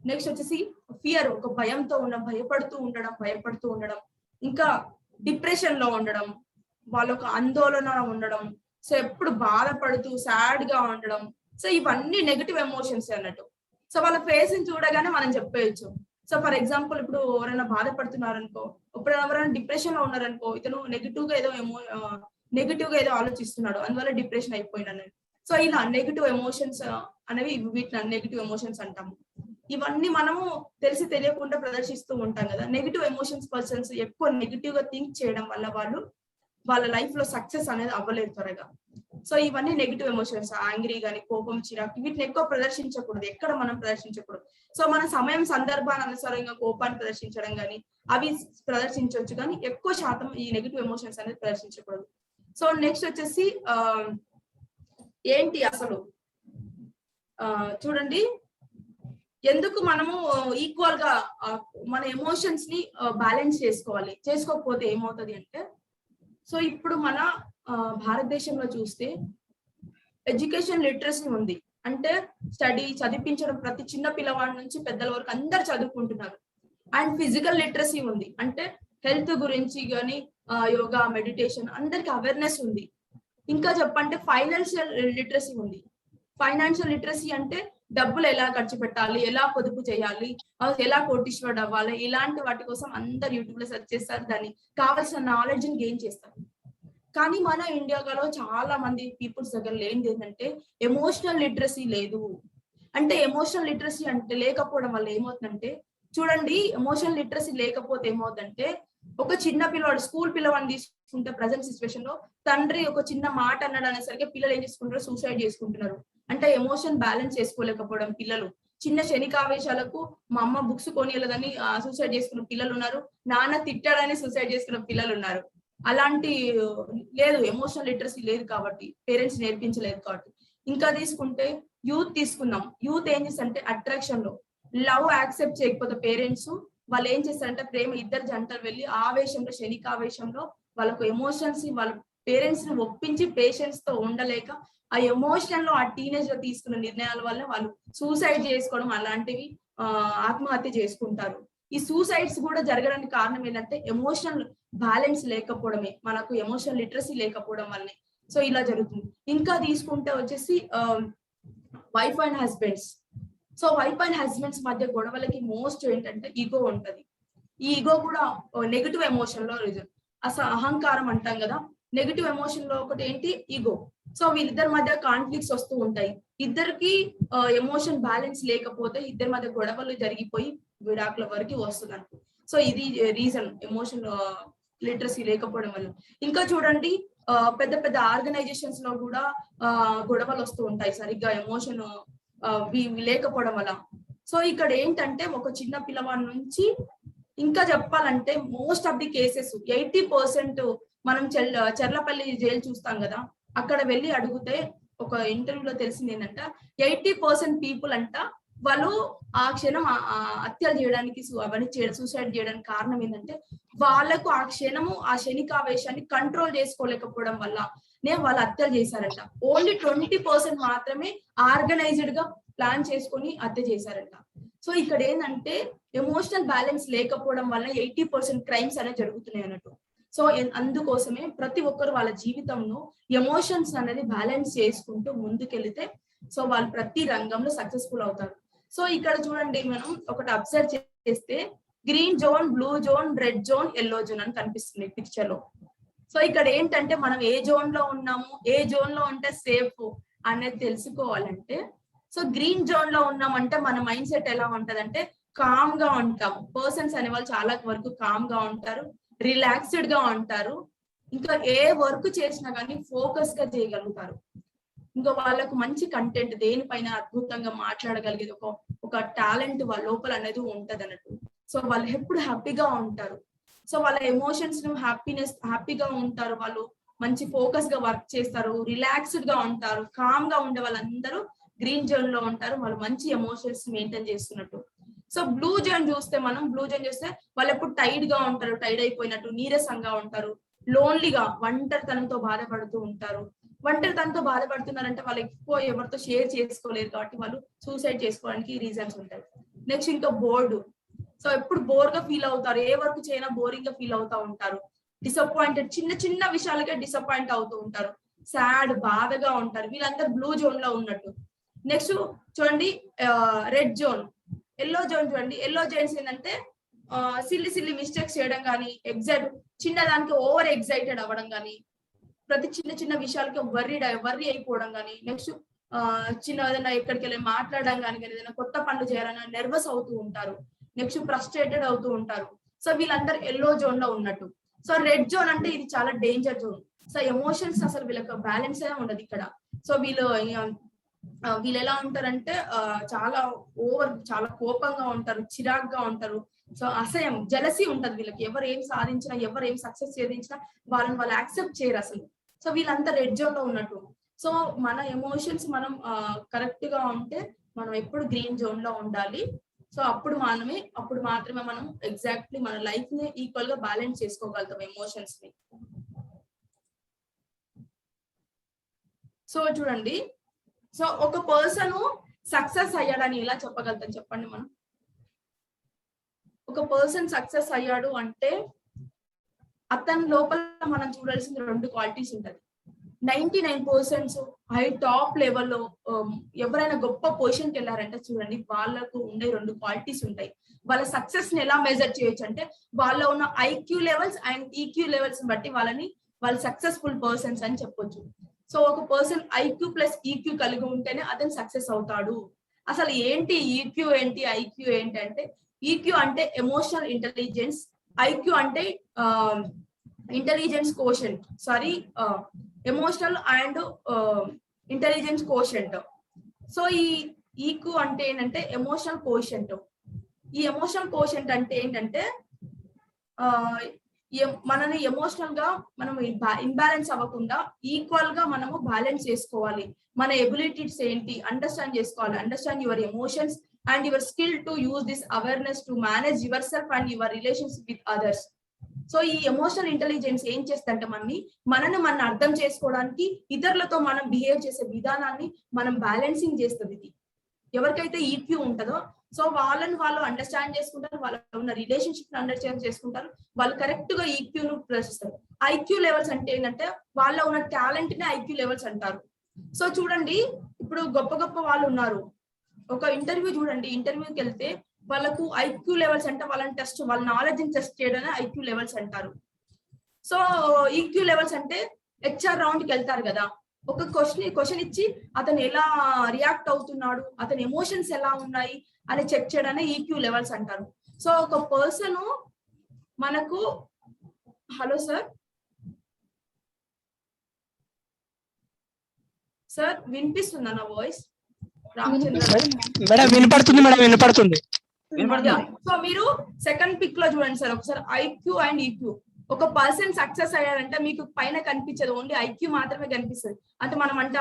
నెక్స్ట్ వచ్చేసి ఫియర్, ఒక భయంతో ఉండడం, భయపడుతూ ఉండడం. ఇంకా డిప్రెషన్ లో ఉండడం, వాళ్ళొక ఆందోళన ఉండడం, సో ఎప్పుడు బాధపడుతూ సాడ్ గా ఉండడం. సో ఇవన్నీ నెగిటివ్ ఎమోషన్స్ అన్నట్టు. సో వాళ్ళ ఫేస్ ని చూడగానే మనం చెప్పేయచ్చు. సో ఫర్ ఎగ్జాంపుల్ ఇప్పుడు ఎవరైనా బాధపడుతున్నారనుకో, ఇప్పుడు ఎవరైనా డిప్రెషన్ లో ఉన్నారనుకో, ఇతను నెగిటివ్ గా ఏదో ఆలోచిస్తున్నాడు, అందువల్ల డిప్రెషన్ అయిపోయినాను. సో ఇలా నెగిటివ్ ఎమోషన్స్ అనేవి, వీటిని నెగిటివ్ ఎమోషన్స్ అంటాము. ఇవన్నీ మనము తెలిసి తెలియకుండా ప్రదర్శిస్తూ ఉంటాం కదా. నెగిటివ్ ఎమోషన్స్ పర్సన్స్ ఎక్కువ నెగిటివ్ గా థింక్ చేయడం వల్ల వాళ్ళ లైఫ్ లో సక్సెస్ అనేది అవ్వలేదు త్వరగా. సో ఇవన్నీ నెగిటివ్ ఎమోషన్స్, యాంగ్రీ గానీ, కోపం, చిరాకు, వీటిని ఎక్కువ ప్రదర్శించకూడదు, ఎక్కడ మనం ప్రదర్శించకూడదు. సో మన సమయం సందర్భాన్ని అనుసారంగా కోపాన్ని ప్రదర్శించడం గానీ అవి ప్రదర్శించవచ్చు, కానీ ఎక్కువ శాతం ఈ నెగిటివ్ ఎమోషన్స్ అనేది ప్రదర్శించకూడదు. సో నెక్స్ట్ వచ్చేసి ఏంటి అసలు చూడండి, ఎందుకు మనము ఈక్వల్ గా మన ఎమోషన్స్ ని బ్యాలెన్స్ చేసుకోవాలి. చేసుకోకపోతే ఏమవుతుంది అంటే, సో ఇప్పుడు మన భారతదేశంలో చూస్తే ఎడ్యుకేషన్ లిటరసీ ఉంది. అంటే చదివించడం, ప్రతి చిన్న పిల్లవాడి నుంచి పెద్దల వరకు అందరు చదువుకుంటున్నారు. అండ్ ఫిజికల్ లిటరసీ ఉంది, అంటే హెల్త్ గురించి కానీ యోగా, మెడిటేషన్ అందరికి అవేర్నెస్ ఉంది. ఇంకా చెప్పంటే ఫైనాన్షియల్ లిటరసీ ఉంది. ఫైనాన్షియల్ లిటరసీ అంటే డబ్బులు ఎలా ఖర్చు పెట్టాలి, ఎలా పొదుపు చేయాలి, ఎలా కోటీశ్వరుడు అవ్వాలి, ఇలాంటి వాటి కోసం అందరు యూట్యూబ్ లో సెర్చ్ చేస్తారు, దాన్ని కావాల్సిన నాలెడ్జ్ ని గెయిన్ చేస్తారు. కానీ మన ఇండియాలో చాలా మంది పీపుల్స్ దగ్గర లేనిది ఏంటంటే ఎమోషనల్ లిటరసీ లేదు. అంటే ఎమోషనల్ లిటరసీ అంటే లేకపోవడం వల్ల ఏమవుతుందంటే, చూడండి, ఎమోషనల్ లిటరసీ లేకపోతే ఏమవుతుందంటే, ఒక చిన్న పిల్లవాడు, స్కూల్ పిల్లవాడిని తీసుకుంటే ప్రజెంట్ సిచ్యువేషన్ లో తండ్రి ఒక చిన్న మాట అన్నాడు అనేసరికి పిల్లలు ఏం చేసుకుంటారు, సూసైడ్ చేసుకుంటున్నారు. అంటే ఎమోషన్ బ్యాలెన్స్ చేసుకోలేకపోవడం పిల్లలు. చిన్న క్షణికావేశాలకు మా అమ్మ బుక్స్ కొనియలేదని సూసైడ్ చేసుకున్న పిల్లలు ఉన్నారు, నాన్న తిట్టాడని సూసైడ్ చేసుకున్న పిల్లలు ఉన్నారు. అలాంటి లేదు, ఎమోషనల్ లిటరసీ లేదు కాబట్టి, పేరెంట్స్ నేర్పించలేదు కాబట్టి. ఇంకా తీసుకుంటే యూత్ తీసుకుందాం. యూత్ ఏం చేస్తారంటే అట్రాక్షన్ లో లవ్ యాక్సెప్ట్ చేయకపోతే పేరెంట్స్ వాళ్ళు ఏం చేస్తారంటే, ప్రేమ ఇద్దరు జంటలు వెళ్ళి ఆవేశంలో, క్షణికావేశంలో వాళ్ళకు ఎమోషన్స్, వాళ్ళ పేరెంట్స్ ని ఒప్పించి పేషెన్స్ తో ఉండలేక ఆ ఎమోషన్ లో, ఆ టీనేజ్ లో తీసుకున్న నిర్ణయాల వల్ల వాళ్ళు సూసైడ్ చేసుకోవడం, అలాంటివి ఆత్మహత్య చేసుకుంటారు. ఈ సూసైడ్స్ కూడా జరగడానికి కారణం ఏంటంటే ఎమోషనల్ బ్యాలెన్స్ లేకపోవడమే, మనకు ఎమోషనల్ లిటరసీ లేకపోవడం వల్లనే. సో ఇలా జరుగుతుంది. ఇంకా తీసుకుంటే వచ్చేసి wife and husbands. So wife and husbands మధ్య గొడవలకి మోస్ట్ ఏంటంటే ఈగో ఉంటది. ఈ ఈగో కూడా నెగిటివ్ ఎమోషన్ లో రీజన్. అసలు అహంకారం అంటాం కదా, నెగిటివ్ ఎమోషన్ లో ఒకటి ఏంటి, ఈగో. సో వీళ్ళిద్దరి మధ్య కాన్ఫ్లిక్ట్స్ వస్తూ ఉంటాయి. ఇద్దరికి ఎమోషన్ బ్యాలెన్స్ లేకపోతే ఇద్దరి మధ్య గొడవలు జరిగిపోయి విడాకుల వరకు వస్తుంది. సో ఇది రీజన్, ఎమోషన్ లిటరసీ లేకపోవడం వల్ల. ఇంకా చూడండి, పెద్ద పెద్ద ఆర్గనైజేషన్స్ లో కూడా గొడవలు వస్తూ ఉంటాయి సరిగ్గా ఎమోషన్ లేకపోవడం వల్ల. సో ఇక్కడ ఏంటంటే, ఒక చిన్న పిల్లవాడి నుంచి, ఇంకా చెప్పాలంటే మోస్ట్ ఆఫ్ ది కేసెస్ 80% మనం చెర్లపల్లి జైలు చూస్తాం కదా, అక్కడ వెళ్ళి అడిగితే ఒక ఇంటర్వ్యూలో తెలిసింది ఏంటంటే 80% పీపుల్ అంట వాళ్ళు ఆ క్షణం హత్యలు చేయడానికి, అవన్నీ సూసైడ్ చేయడానికి కారణం ఏంటంటే, వాళ్ళకు ఆ క్షణము, ఆ క్షణికావేశాన్ని కంట్రోల్ చేసుకోలేకపోవడం వల్ల వాళ్ళు హత్యలు చేశారంట. ఓన్లీ 20% మాత్రమే ఆర్గనైజ్డ్ గా ప్లాన్ చేసుకొని హత్య చేశారంట. సో ఇక్కడ ఏంటంటే ఎమోషనల్ బ్యాలెన్స్ లేకపోవడం వల్ల 80% క్రైమ్స్ అనేవి జరుగుతున్నాయి అన్నట్టు. సో అందుకోసమే ప్రతి ఒక్కరు వాళ్ళ జీవితంలో ఎమోషన్స్ అనేది బ్యాలెన్స్ చేసుకుంటూ ముందుకెళ్తే సో వాళ్ళు ప్రతి రంగంలో సక్సెస్ఫుల్ అవుతారు. సో ఇక్కడ చూడండి, మనం ఒకటి అబ్జర్వ్ చేస్తే green zone, blue zone, red zone, yellow zone అని కనిపిస్తుంది పిక్చర్ లో. సో ఇక్కడ ఏంటంటే మనం ఏ జోన్ లో ఉన్నాము, ఏ జోన్ లో ఉంటే సేఫ్ అనేది తెలుసుకోవాలంటే, సో గ్రీన్ జోన్ లో ఉన్నామంటే మన మైండ్ సెట్ ఎలా ఉంటదంటే కామ్ గా ఉంటాము. పర్సన్స్ అనే వాళ్ళు చాలా వరకు కామ్ గా ఉంటారు, రిలాక్స్డ్ గా ఉంటారు. ఇంకా ఏ వర్క్ చేసినా కానీ ఫోకస్ గా చేయగలుగుతారు. ఇంకా వాళ్ళకు మంచి కంటెంట్, దేనిపైన అద్భుతంగా మాట్లాడగలిగేది, ఒక టాలెంట్ వాళ్ళ లోపల అనేది ఉంటది అన్నట్టు. సో వాళ్ళు ఎప్పుడు హ్యాపీగా ఉంటారు. సో వాళ్ళ ఎమోషన్స్ హ్యాపీగా ఉంటారు. వాళ్ళు మంచి ఫోకస్ గా వర్క్ చేస్తారు, రిలాక్స్డ్ గా ఉంటారు, కామ్ గా ఉండే వాళ్ళందరూ గ్రీన్ జోన్ లో ఉంటారు. వాళ్ళు మంచి ఎమోషన్స్ మెయింటైన్ చేస్తున్నట్టు. సో బ్లూ జోన్ చూస్తే వాళ్ళు ఎప్పుడు టైర్డ్ గా ఉంటారు, టైర్డ్ అయిపోయినట్టు, నీరసంగా ఉంటారు, లోన్లీగా ఒంటరితనంతో బాధపడుతూ ఉంటారు. ఒంటరితనంతో బాధపడుతున్నారంటే వాళ్ళు ఎక్కువ ఎవరితో షేర్ చేసుకోలేరు కాబట్టి వాళ్ళు సూసైడ్ చేసుకోవడానికి రీజన్స్ ఉంటాయి. నెక్స్ట్ ఇంకా బోర్డు. సో ఎప్పుడు బోర్ గా ఫీల్ అవుతారు, ఏ వర్క్ చేయనా బోరింగ్ గా ఫీల్ అవుతా ఉంటారు. డిసప్పాయింటెడ్, చిన్న చిన్న విషయాలకే డిసప్పాయింట్ అవుతూ ఉంటారు. సాడ్, బాధగా ఉంటారు. వీళ్ళందరూ బ్లూ జోన్ లో ఉన్నట్టు. నెక్స్ట్ చూడండి రెడ్ జోన్, ఎల్లో జోన్ చూడండి. ఎల్లో జోన్స్ ఏంటంటే సిల్లి మిస్టేక్స్ చేయడం కానీ, చిన్నదానికి ఓవర్ ఎగ్జైటెడ్ అవ్వడం కానీ, ప్రతి చిన్న చిన్న విషయాలకి వర్రీ అయిపోవడం కానీ, నెక్స్ట్ ఏదైనా ఎక్కడికి వెళ్ళి మాట్లాడడం కానీ, ఏదైనా కొత్త పనులు చేయాలన్నా నెర్వస్ అవుతూ ఉంటారు. నెక్స్ట్ ఫ్రస్ట్రేటెడ్ అవుతూ ఉంటారు. సో వీళ్ళందరూ ఎల్లో జోన్ లో ఉన్నట్టు. సో రెడ్ జోన్ అంటే ఇది చాలా డేంజర్ జోన్. సో ఎమోషన్స్ అసలు వీళ్ళకి బ్యాలెన్స్ ఉండదు ఇక్కడ. సో వీళ్ళు ఎలా ఉంటారంటే చాలా కోపంగా ఉంటారు, చిరాగ్గా ఉంటారు. సో అసహ్యం, జలసీ ఉంటది వీళ్ళకి. ఎవరు ఏం సాధించినా, ఎవరు ఏం సక్సెస్ సాధించినా వాళ్ళని యాక్సెప్ట్ చేయరు అసలు. సో వీళ్ళంతా రెడ్ జోన్ లో ఉన్నట్టు. సో మన ఎమోషన్స్ మనం కరెక్ట్ గా ఉంటే మనం ఎప్పుడు గ్రీన్ జోన్ లో ఉండాలి. సో అప్పుడు మాత్రమే మనం ఎగ్జాక్ట్లీ మన లైఫ్ ని ఈక్వల్ గా బ్యాలెన్స్ చేసుకోగలుగుతాం ఎమోషన్స్ ని. సో చూడండి, సో ఒక పర్సన్ సక్సెస్ అయ్యాడని ఎలా చెప్పగలుగుతాం చెప్పండి మనం? ఒక పర్సన్ సక్సెస్ అయ్యాడు అంటే అతని లోపల మనం చూడాల్సిన 2 క్వాలిటీస్ ఉంటది. 99% హై టాప్ లెవెల్లో ఎవరైనా గొప్ప పొజిషన్కి వెళ్ళారంటే చూడండి, వాళ్ళకు ఉండే 2 క్వాలిటీస్ ఉంటాయి. వాళ్ళ సక్సెస్ ని ఎలా మెజర్ చేయొచ్చు అంటే వాళ్ళ ఉన్న IQ levels and EQ levels బట్టి వాళ్ళు సక్సెస్ఫుల్ పర్సన్స్ అని చెప్పొచ్చు. సో ఒక పర్సన్ ఐక్యూ ప్లస్ ఈక్యూ కలిగి ఉంటేనే అతను సక్సెస్ అవుతాడు. అసలు ఏంటి ఈక్యూ ఏంటి, ఐక్యూ ఏంటి అంటే, ఈక్యూ అంటే ఎమోషనల్ ఇంటెలిజెన్స్, ఐక్యూ అంటే intelligence quotient, emotional and intelligence quotient. So ఈ ఈక్యూ అంటే ఏంటంటే ఎమోషనల్ కోషెంట్. ఈ ఎమోషనల్ కోషెంట్ అంటే ఏంటంటే మనని ఎమోషనల్ గా మనం ఇంబ్యాలెన్స్ అవ్వకుండా ఈక్వల్ గా మనము బ్యాలెన్స్ చేసుకోవాలి. మన ఎబిలిటీస్ ఏంటి అండర్స్టాండ్ చేసుకోవాలి. Understand your emotions and your skill to use this awareness to manage your self and your relationship with others. So ఈ ఎమోషనల్ ఇంటెలిజెన్స్ ఏం చేస్తుందంటే మనల్ని అర్థం చేసుకోవడానికి, ఇతరులతో మనం బిహేవ్ చేసే విధానాన్ని మనం బ్యాలెన్సింగ్ చేస్తుంది. ఇది ఎవరికైతే ఈక్యూ ఉంటుందో సో వాళ్ళు అండర్స్టాండ్ చేసుకుంటారు, వాళ్ళ ఉన్న రిలేషన్షిప్ అండర్స్టాండ్ చేసుకుంటారు, వాళ్ళు కరెక్ట్ గా ఈక్యూను ప్రదర్శిస్తారు. ఐక్యూ లెవెల్స్ అంటే ఏంటంటే వాళ్ళ ఉన్న టాలెంట్ నే ఐక్యూ లెవెల్స్ అంటారు. సో చూడండి, ఇప్పుడు గొప్ప వాళ్ళు ఉన్నారు. ఒక ఇంటర్వ్యూ చూడండి, ఇంటర్వ్యూకి వెళ్తే వాళ్ళకు ఐక్యూ లెవెల్స్ అంటే వాళ్ళ నాలెడ్జ్ ని టెస్ట్ చేయడం ఐక్యూ లెవెల్స్ అంటారు. సో ఈక్యూ లెవెల్స్ అంటే HR రౌండ్ కి వెళ్తారు కదా, ఒక క్వశ్చన్ ఇచ్చి అతను ఎలా రియాక్ట్ అవుతున్నాడు, అతని ఎమోషన్స్ ఎలా ఉన్నాయి అని చెక్ చేయడాన్ని ఈక్యూ లెవెల్స్ అంటారు. సో ఒక పర్సన్ మనకు, హలో సార్ వినిపిస్తుందా నా వాయిస్? మేడం వినపడుతుంది. సో మీరు సెకండ్ పిక్ లో చూడండి సార్ ఒకసారి, ఐక్యూ అండ్ ఈక్యూ. ఒక పర్సన్ సక్సెస్ అయ్యారంటే మీకు పైన కనిపించదు, ఓన్లీ ఐక్యూ మాత్రమే కనిపిస్తుంది. అంటే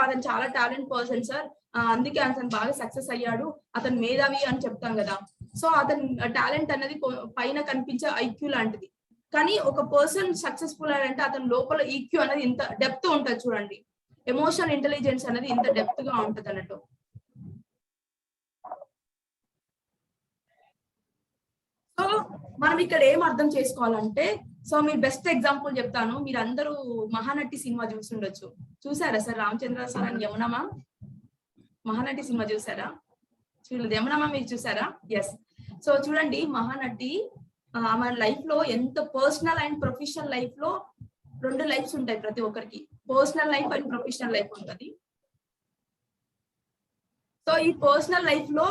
అతను చాలా టాలెంట్ పర్సన్ సార్, అందుకే అతను బాగా సక్సెస్ అయ్యాడు, అతను మేధావి అని చెప్తాం కదా. సో అతని టాలెంట్ అనేది పైన కనిపించే ఐక్యూ లాంటిది. కానీ ఒక పర్సన్ సక్సెస్ఫుల్ అయ్యారంటే అతని లోపల ఈక్యూ అనేది ఇంత డెప్త్ ఉంటుంది చూడండి, ఎమోషనల్ ఇంటెలిజెన్స్ అనేది ఇంత డెప్త్ గా ఉంటుంది అన్నట్టు. సో మనం ఇక్కడ ఏం అర్థం చేసుకోవాలంటే, సో మీరు బెస్ట్ ఎగ్జాంపుల్ చెప్తాను. మీరు అందరూ మహానటి సినిమా చూసుండొచ్చు. చూసారా sir? Ramachandra sir and Yamunamma Mahanati cinema చూసారా? చూడలేదు. యమునమ్మ మీరు చూసారా? ఎస్. సో చూడండి, మహానటి మన లైఫ్ లో ఎంత పర్సనల్ అండ్ ప్రొఫెషనల్ లైఫ్ లో 2 లైఫ్స్ ఉంటాయి ప్రతి ఒక్కరికి. Personal life and professional life ఉంటుంది. సో ఈ పర్సనల్ లైఫ్ లో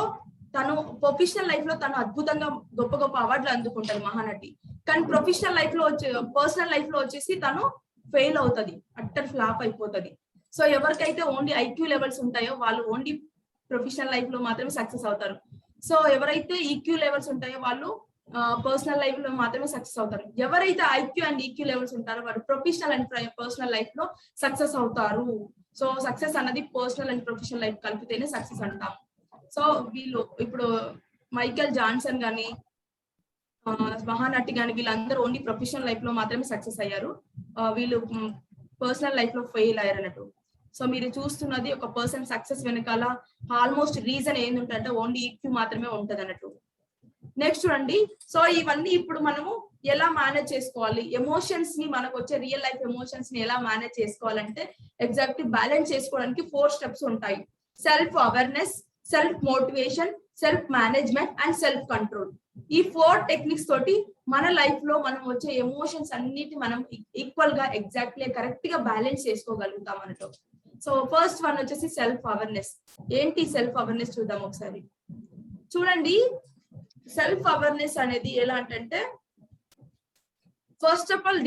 ప్రొఫెషనల్ లైఫ్ లో తను అద్భుతంగా గొప్ప అవార్డులు అందుకుంటారు మహానటి. కానీ పర్సనల్ లైఫ్ లో వచ్చేసి తను ఫెయిల్ అవుతుంది, అట్టర్ ఫ్లాప్ అయిపోతుంది. సో ఎవరికైతే ఓన్లీ ఐక్యూ లెవెల్స్ ఉంటాయో వాళ్ళు ఓన్లీ ప్రొఫెషనల్ లైఫ్ లో మాత్రమే సక్సెస్ అవుతారు. సో ఎవరైతే ఈక్యూ లెవెల్స్ ఉంటాయో వాళ్ళు పర్సనల్ లైఫ్ లో మాత్రమే సక్సెస్ అవుతారు. ఎవరైతే ఐక్యూ అండ్ ఈక్యూ లెవెల్స్ ఉంటారో వాళ్ళు ప్రొఫెషనల్ అండ్ పర్సనల్ లైఫ్ లో సక్సెస్ అవుతారు. సో సక్సెస్ అన్నది పర్సనల్ అండ్ ప్రొఫెషనల్ లైఫ్ కలిపితేనే సక్సెస్ అంటాం. సో వీళ్ళు ఇప్పుడు మైకేల్ జాన్సన్ గాని మహానటి గాని వీళ్ళందరూ ఓన్లీ ప్రొఫెషనల్ లైఫ్ లో మాత్రమే సక్సెస్ అయ్యారు. వీళ్ళు పర్సనల్ లైఫ్ లో ఫెయిల్ అయ్యారు అన్నట్టు. సో మీరు చూస్తున్నది ఒక పర్సన్ సక్సెస్ వెనకాల ఆల్మోస్ట్ రీజన్ ఏంటంటే ఓన్లీ ఈక్యూ మాత్రమే ఉంటది అన్నట్టు. నెక్స్ట్ చూడండి, సో ఇవన్నీ ఇప్పుడు మనము ఎలా మేనేజ్ చేసుకోవాలి, ఎమోషన్స్ ని మనకు వచ్చే రియల్ లైఫ్ ఎమోషన్స్ ని ఎలా మేనేజ్ చేసుకోవాలంటే ఎగ్జాక్ట్ బ్యాలెన్స్ చేసుకోవడానికి 4 స్టెప్స్ ఉంటాయి. Self awareness, self motivation, self management and self control. ఈ 4 టెక్నిక్స్ తోటి మన లైఫ్ లో మనం వచ్చే ఎమోషన్స్ అన్నిటి మనం ఈక్వల్ గా ఎగ్జాక్ట్లీ కరెక్ట్ గా బ్యాలెన్స్ చేసుకోగలుగుతాం అన్నట్టు. సో ఫస్ట్ వన్ వచ్చేసి సెల్ఫ్ అవేర్నెస్. ఏంటి సెల్ఫ్ అవేర్నెస్ చూద్దాం ఒకసారి. చూడండి, సెల్ఫ్ అవేర్నెస్ అనేది ఎలా అంటే first of all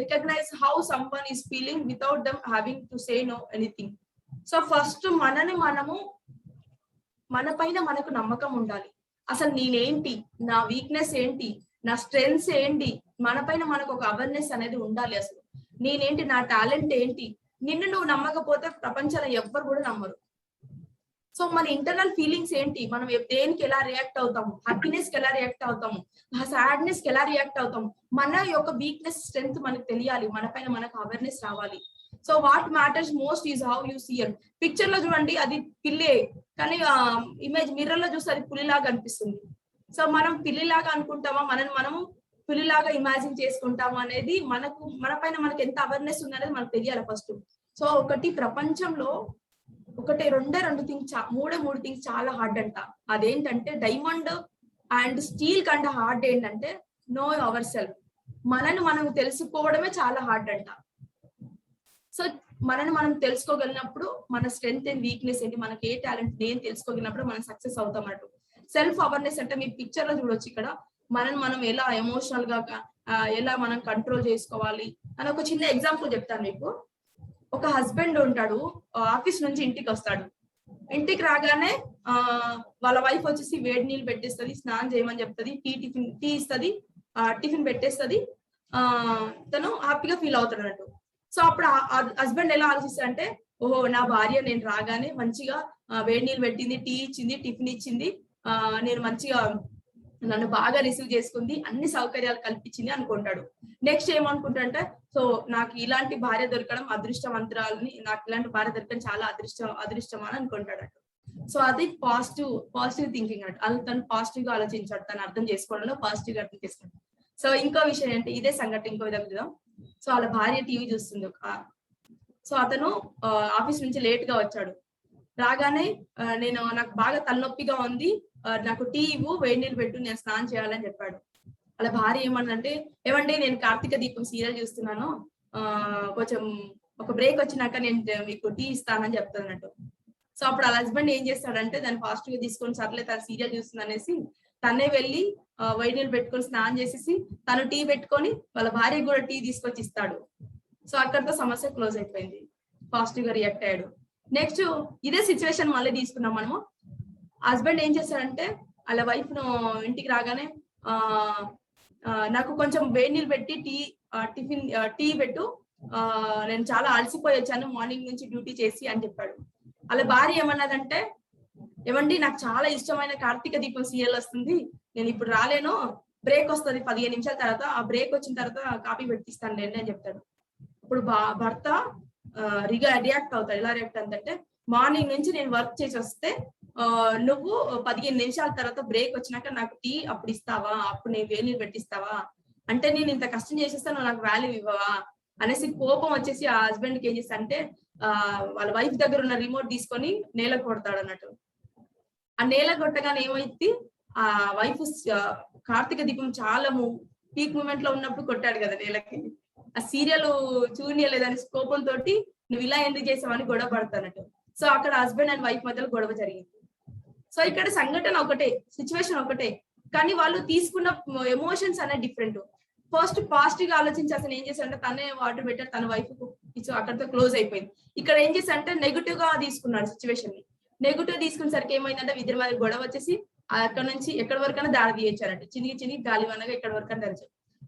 recognise how someone is feeling without them having to say no anything. So ఫస్ట్ మన పైన మనకు నమ్మకం ఉండాలి. అసలు నేనేంటి, నా వీక్నెస్ ఏంటి, నా స్ట్రెంగ్స్ ఏంటి, మన పైన మనకు ఒక అవేర్నెస్ అనేది ఉండాలి. అసలు నేనేంటి, నా టాలెంట్ ఏంటి, నిన్ను నువ్వు నమ్మకపోతే ప్రపంచంలో ఎవ్వరు కూడా నమ్మరు. సో మన ఇంటర్నల్ ఫీలింగ్స్ ఏంటి, మనం దేనికి ఎలా రియాక్ట్ అవుతాము, హ్యాపీనెస్ కి ఎలా రియాక్ట్ అవుతాము, సాడ్నెస్ కి ఎలా రియాక్ట్ అవుతాము, మన యొక్క వీక్నెస్ స్ట్రెంగ్త్ మనకు తెలియాలి, మన పైన మనకు అవేర్నెస్ రావాలి. So what matters most is how you see it. Picture లో చూడండి అది పిల్లే, కానీ ఇమేజ్ మిర్రర్ లో చూస్తే అది పులిలాగా అనిపిస్తుంది. సో మనం పిల్లిలాగా అనుకుంటామా, మనము పులిలాగా ఇమాజిన్ చేసుకుంటామా అనేది మన పైన మనకి ఎంత అవేర్నెస్ ఉందనేది మనకు తెలియాలి ఫస్ట్. సో ఒకటి ప్రపంచంలో రెండు థింగ్స్, మూడు థింగ్స్ చాలా హార్డ్ అంట. అదేంటంటే డైమండ్ అండ్ స్టీల్ కంటే హార్డ్ ఏంటంటే నో అవర్ సెల్ఫ్. మనం తెలుసుకోవడమే చాలా హార్డ్ అంట. సో మనం తెలుసుకోగలిగినప్పుడు మన స్ట్రెంగ్త్ అండ్ వీక్నెస్ ఏంటి, మనకి ఏ టాలెంట్ నేను తెలుసుకోగలిగినప్పుడు మనం సక్సెస్ అవుతాం అన్నట్టు. సెల్ఫ్ అవేర్నెస్ అంటే మీ పిక్చర్ లో చూడొచ్చు ఇక్కడ మనం ఎలా ఎమోషనల్ గా ఎలా మనం కంట్రోల్ చేసుకోవాలి అని ఒక చిన్న ఎగ్జాంపుల్ చెప్తాను మీకు. ఒక హస్బెండ్ ఉంటాడు, ఆఫీస్ నుంచి ఇంటికి వస్తాడు. ఇంటికి రాగానే వాళ్ళ వైఫ్ వచ్చేసి వేడి నీళ్ళు పెట్టేస్తుంది, స్నానం చేయమని చెప్తుంది, టీ ఇస్తుంది, టిఫిన్ పెట్టేస్తుంది. తను హ్యాపీగా ఫీల్ అవుతాడు అన్నట్టు. సో అప్పుడు హస్బెండ్ ఎలా ఆలోచిస్తాడంటే, ఓహో నా భార్య నేను రాగానే మంచిగా వేడి నీళ్ళు పెట్టింది, టీ ఇచ్చింది, టిఫిన్ ఇచ్చింది, నేను మంచిగా నన్ను బాగా రిసీవ్ చేసుకుంది, అన్ని సౌకర్యాలు కల్పించింది అనుకుంటాడు. నెక్స్ట్ ఏమనుకుంటాడంటే, సో నాకు ఇలాంటి భార్య దొరకడం అదృష్టవంతురాలని, నాకు ఇలాంటి భార్య దొరకడం చాలా అదృష్టం అని అనుకుంటాడు. సో అది పాజిటివ్ థింకింగ్ అన్నట్టు. అది తను పాజిటివ్ గా ఆలోచించాడు, తను అర్థం చేసుకోవడంలో పాజిటివ్ గా అర్థం చేసుకుంటాడు. సో ఇంకో విషయం ఏంటి, ఇదే సంఘటన ఇంకో విధంగా చూద్దాం. సో వాళ్ళ భార్య టీవీ చూస్తుంది. సో అతను ఆఫీస్ నుంచి లేట్ గా వచ్చాడు. రాగానే నాకు బాగా తలనొప్పిగా ఉంది, నాకు టీ ఇవ్వు, వేడి నీళ్ళు పెట్టు, నేను స్నానం చేయాలని చెప్పాడు. వాళ్ళ భార్య ఏమన్నదంటే, ఏమంటే నేను కార్తీక దీపం సీరియల్ చూస్తున్నాను, కొంచెం ఒక బ్రేక్ వచ్చినాక నేను మీకు టీ ఇస్తానని చెప్తానట్టు. సో అప్పుడు వాళ్ళ హస్బెండ్ ఏం చేస్తాడంటే దాన్ని ఫాస్ట్ గా తీసుకొని, సర్లే తను సీరియల్ చూస్తుంది అనేసి తనే వెళ్ళి వేడి నీళ్ళు పెట్టుకొని స్నానం చేసేసి తను టీ పెట్టుకొని వాళ్ళ భార్య కూడా టీ తీసుకొచ్చి ఇస్తాడు. సో అక్కడితో సమస్య క్లోజ్ అయిపోయింది, పాజిటివ్ గా రియాక్ట్ అయ్యాడు. నెక్స్ట్ ఇదే సిచ్యువేషన్ మళ్ళీ తీసుకున్నాం మనము. హస్బెండ్ ఏం చేస్తాడంటే వాళ్ళ వైఫ్ ను ఇంటికి రాగానే నాకు కొంచెం వేడి నీళ్ళు పెట్టి టీ పెట్టు, నేను చాలా అలసిపోయి వచ్చాను మార్నింగ్ నుంచి డ్యూటీ చేసి అని చెప్పాడు. వాళ్ళ భార్య ఏమన్నదంటే, ఏమండి నాకు చాలా ఇష్టమైన కార్తీక దీపం సీరియల్ వస్తుంది, నేను ఇప్పుడు రాలేను, బ్రేక్ వస్తుంది 15 నిమిషాల తర్వాత, ఆ బ్రేక్ వచ్చిన తర్వాత కాఫీ పెట్టిస్తాను నేను అని చెప్తాడు. ఇప్పుడు భర్త రియాక్ట్ అవుతాడు. ఎలా రియాక్ట్ అవుతుందంటే, మార్నింగ్ నుంచి నేను వర్క్ చేసి వస్తే నువ్వు 15 నిమిషాల తర్వాత బ్రేక్ వచ్చినాక నాకు టీ అప్పుడు ఇస్తావా, అప్పుడు నేను వేడి నీళ్ళు పెట్టిస్తావా, అంటే నేను ఇంత కష్టం చేసేస్తాను నాకు వాల్యూ ఇవ్వవా అనేసి కోపం వచ్చేసి ఆ హస్బెండ్ కి ఏం చేస్తా అంటే వాళ్ళ వైఫ్ దగ్గర ఉన్న రిమోట్ తీసుకొని నేల కొడతాడు అన్నట్టు. ఆ నేల కొట్టగానే ఏమైంది, ఆ వైఫ్ కార్తీక దీపం చాలా పీక్ మూమెంట్ లో ఉన్నప్పుడు కొట్టాడు కదా నేలకి, ఆ సీరియల్ చూడలేదని కోపంతో నువ్వు ఇలా ఎందుకు చేసావని గొడవ పడతానట్టు. సో అక్కడ హస్బెండ్ అండ్ వైఫ్ మధ్యలో గొడవ జరిగింది. సో ఇక్కడ సంఘటన ఒకటే, సిచ్యువేషన్ ఒకటే, కానీ వాళ్ళు తీసుకున్న ఎమోషన్స్ అనేది డిఫరెంట్. ఫస్ట్ పాజిటివ్ గా ఆలోచించి అసలు ఏం చేశాడంటే తనే వాటర్ పెట్టాడు, తన వైఫ్ అక్కడితో క్లోజ్ అయిపోయింది. ఇక్కడ ఏం చేశాడంటే నెగిటివ్ గా తీసుకున్నాడు సిచ్యువేషన్ ని. నెగిటివ్ తీసుకునేసరికి ఏమైందంటే ఇద్దరి మధ్య గొడవ వచ్చేసి అక్కడ నుంచి ఎక్కడి వరకైనా దారి తీయచ్చారంట, చినిగి గాలివానగా ఎక్కడి వరకైనా తెరచు.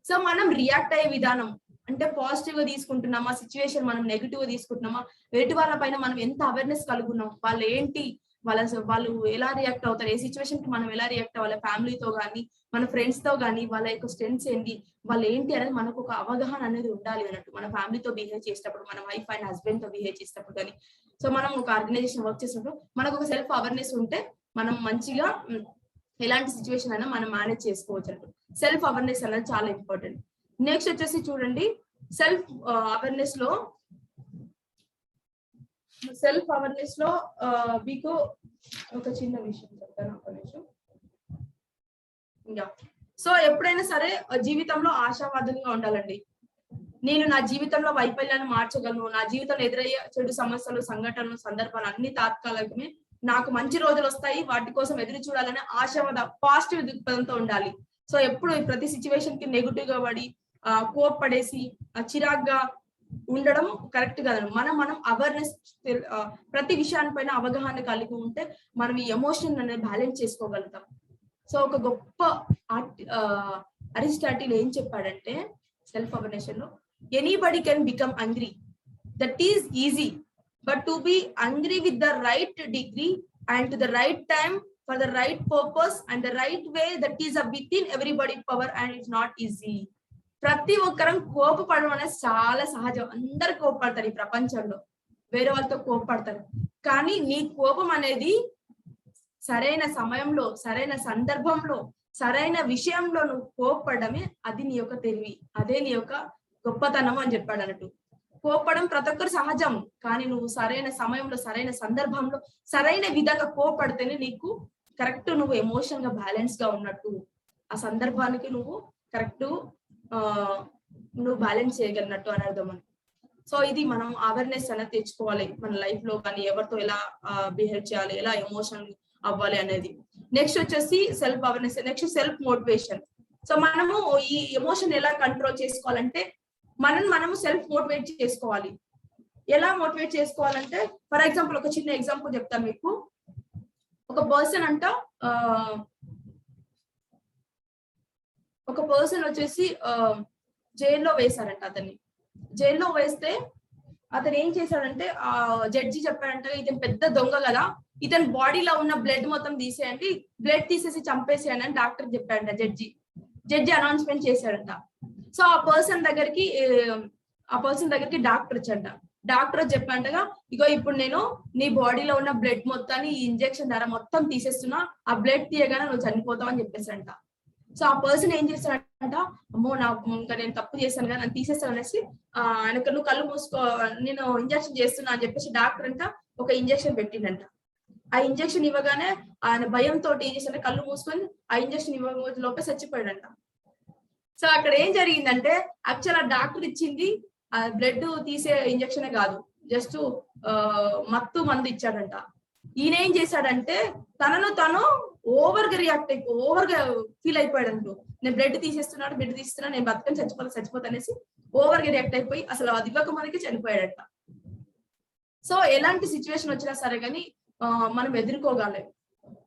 సో మనం రియాక్ట్ అయ్యే విధానం అంటే పాజిటివ్ గా తీసుకుంటున్నామా, సిచ్యువేషన్ మనం నెగిటివ్ గా తీసుకుంటున్నామా, ఎదుటి వాళ్ళ పైన మనం ఎంత అవేర్నెస్ కలుగున్నాం, వాళ్ళు ఏంటి, వాళ్ళు ఎలా రియాక్ట్ అవుతారు, ఏ సిచ్యువేషన్ కి మనం ఎలా రియాక్ట్ అవ్వాలి, ఫ్యామిలీతో కానీ మన ఫ్రెండ్స్ తో కానీ వాళ్ళ యొక్క స్ట్రెంగ్స్ ఏంటి, వాళ్ళు ఏంటి అనేది మనకు ఒక అవగాహన అనేది ఉండాలి అన్నట్టు. మన ఫ్యామిలీతో బిహేవ్ చేసేటప్పుడు, మన వైఫ్ అండ్ హస్బెండ్ తో బిహేవ్ చేసేటప్పుడు కానీ, సో మనం ఒక ఆర్గనైజేషన్ వర్క్ చేసినప్పుడు మనకు ఒక సెల్ఫ్ అవేర్నెస్ ఉంటే మనం మంచిగా ఎలాంటి సిచ్యువేషన్ అయినా మనం మేనేజ్ చేసుకోవచ్చు అన్నట్టు. సెల్ఫ్ అవేర్నెస్ అనేది చాలా ఇంపార్టెంట్. నెక్స్ట్ వచ్చేసి చూడండి, సెల్ఫ్ అవేర్నెస్ లో మీకు ఒక చిన్న విషయం చెప్తాను, ఒక నిమిషం. సో ఎప్పుడైనా సరే జీవితంలో ఆశావాదంగా ఉండాలండి. నేను నా జీవితంలో వైఫల్యాన్ని మార్చగలను, నా జీవితంలో ఎదురయ్యే చెడు సమస్యలు, సంఘటనలు, సందర్భాలు అన్ని తాత్కాలికమే, నాకు మంచి రోజులు వస్తాయి, వాటి కోసం ఎదురు చూడాలని ఆశావాద పాజిటివ్ దృక్పథంతో ఉండాలి. సో ఎప్పుడు ప్రతి సిచ్యువేషన్ కి నెగిటివ్ గా పడి కోప్పడేసి చిరాగ్గా ఉండడం కరెక్ట్ కాదు. మనం అవేర్నెస్, ప్రతి విషయానిపైన అవగాహన కలిగి ఉంటే మనం ఈ ఎమోషన్ అనేది బ్యాలెన్స్ చేసుకోగలుగుతాం. సో ఒక గొప్ప అరిస్టాటిల్ ఏం చెప్పాడంటే సెల్ఫ్ అవేర్నెస్ లో, anybody can become angry, that is easy, but to be angry with the right degree and to the right time for the right purpose and the right way, that is with in everybody power and it's not easy. ప్రతి ఒక్కరం కోపపడడం అనేది చాలా సహజం, అందరు కోపపడతారు ఈ ప్రపంచంలో, వేరే వాళ్ళతో కోపపడతారు. కానీ నీ కోపం అనేది సరైన సమయంలో, సరైన సందర్భంలో, సరైన విషయంలో నువ్వు కోపపడమే అది నీ యొక్క తెలివి, అదే నీ యొక్క గొప్పతనం అని చెప్పాడు అన్నట్టు. కోపడం ప్రతి ఒక్కరు సహజం, కానీ నువ్వు సరైన సమయంలో, సరైన సందర్భంలో, సరైన విధంగా కోపడితేనే నీకు కరెక్ట్, నువ్వు ఎమోషన్ గా బ్యాలెన్స్ గా ఉన్నట్టు, ఆ సందర్భానికి నువ్వు కరెక్ట్ నువ్వు బ్యాలెన్స్ చేయగలిగినట్టు అని అర్థం. సో ఇది మనం అవేర్నెస్ అనేది తెచ్చుకోవాలి మన లైఫ్ లో, కానీ ఎవరితో ఎలా బిహేవ్ చేయాలి, ఎలా ఎమోషన్ అవ్వాలి అనేది. నెక్స్ట్ వచ్చేసి self awareness. Next self motivation. So మనము ఈ ఎమోషన్ ఎలా కంట్రోల్ చేసుకోవాలంటే మనము సెల్ఫ్ మోటివేట్ చేసుకోవాలి. ఎలా మోటివేట్ చేసుకోవాలంటే, ఫర్ ఎగ్జాంపుల్ ఒక చిన్న ఎగ్జాంపుల్ చెప్తాను మీకు. ఒక పర్సన్ వచ్చేసి జైల్లో వేశారంట. అతన్ని జైల్లో వేస్తే అతను ఏం చేశాడంటే, ఆ జడ్జి చెప్పాడంట, ఇతను పెద్ద దొంగ కదా, ఇతని బాడీలో ఉన్న బ్లడ్ మొత్తం తీసేయండి, బ్లడ్ తీసేసి చంపేసేయండి అని డాక్టర్ చెప్పాడంట. జడ్జి అనౌన్స్మెంట్ చేశాడంట. సో ఆ పర్సన్ దగ్గరికి డాక్టర్ వచ్చాడంట. డాక్టర్ చెప్పాడంటగా, ఇగో ఇప్పుడు నేను నీ బాడీలో ఉన్న బ్లడ్ మొత్తాన్ని ఈ ఇంజెక్షన్ ద్వారా మొత్తం తీసేస్తున్నా, ఆ బ్లడ్ తీయగానే నువ్వు చనిపోతావు అని చెప్పేసాడంట. సో ఆ పర్సన్ ఏం చేశాడంట, అమ్మో ఇంకా నేను తప్పు చేశాను కదా, నన్ను తీసేస్తాను అనేసి ఆయనకు, నువ్వు కళ్ళు మూసుకో, నేను ఇంజక్షన్ చేస్తున్నా అని చెప్పేసి డాక్టర్ అంట ఒక ఇంజక్షన్ పెట్టిండంట. ఆ ఇంజక్షన్ ఇవ్వగానే ఆయన భయంతో ఏం చేశాడంటే కళ్ళు మూసుకొని ఆ ఇంజక్షన్ ఇవ్వ లోపే చచ్చిపోయాడంట. సో అక్కడ ఏం జరిగిందంటే, యాక్చువల్ ఆ డాక్టర్ ఇచ్చింది ఆ బ్లడ్ తీసే ఇంజక్షనే కాదు, జస్ట్ మత్తు మందు ఇచ్చాడంట. ఈయన ఏం చేశాడంటే తనను తను ఓవర్ గా ఫీల్ అయిపోయాడంటూ, నేను బ్లడ్ తీసేస్తున్నా, నేను బతకని చచ్చిపోతా అనేసి ఓవర్ గా రియాక్ట్ అయిపోయి అసలు అది ఇవ్వక మనకి చనిపోయాడట. సో ఎలాంటి సిచ్యువేషన్ వచ్చినా సరే కానీ మనం ఎదుర్కోగలం.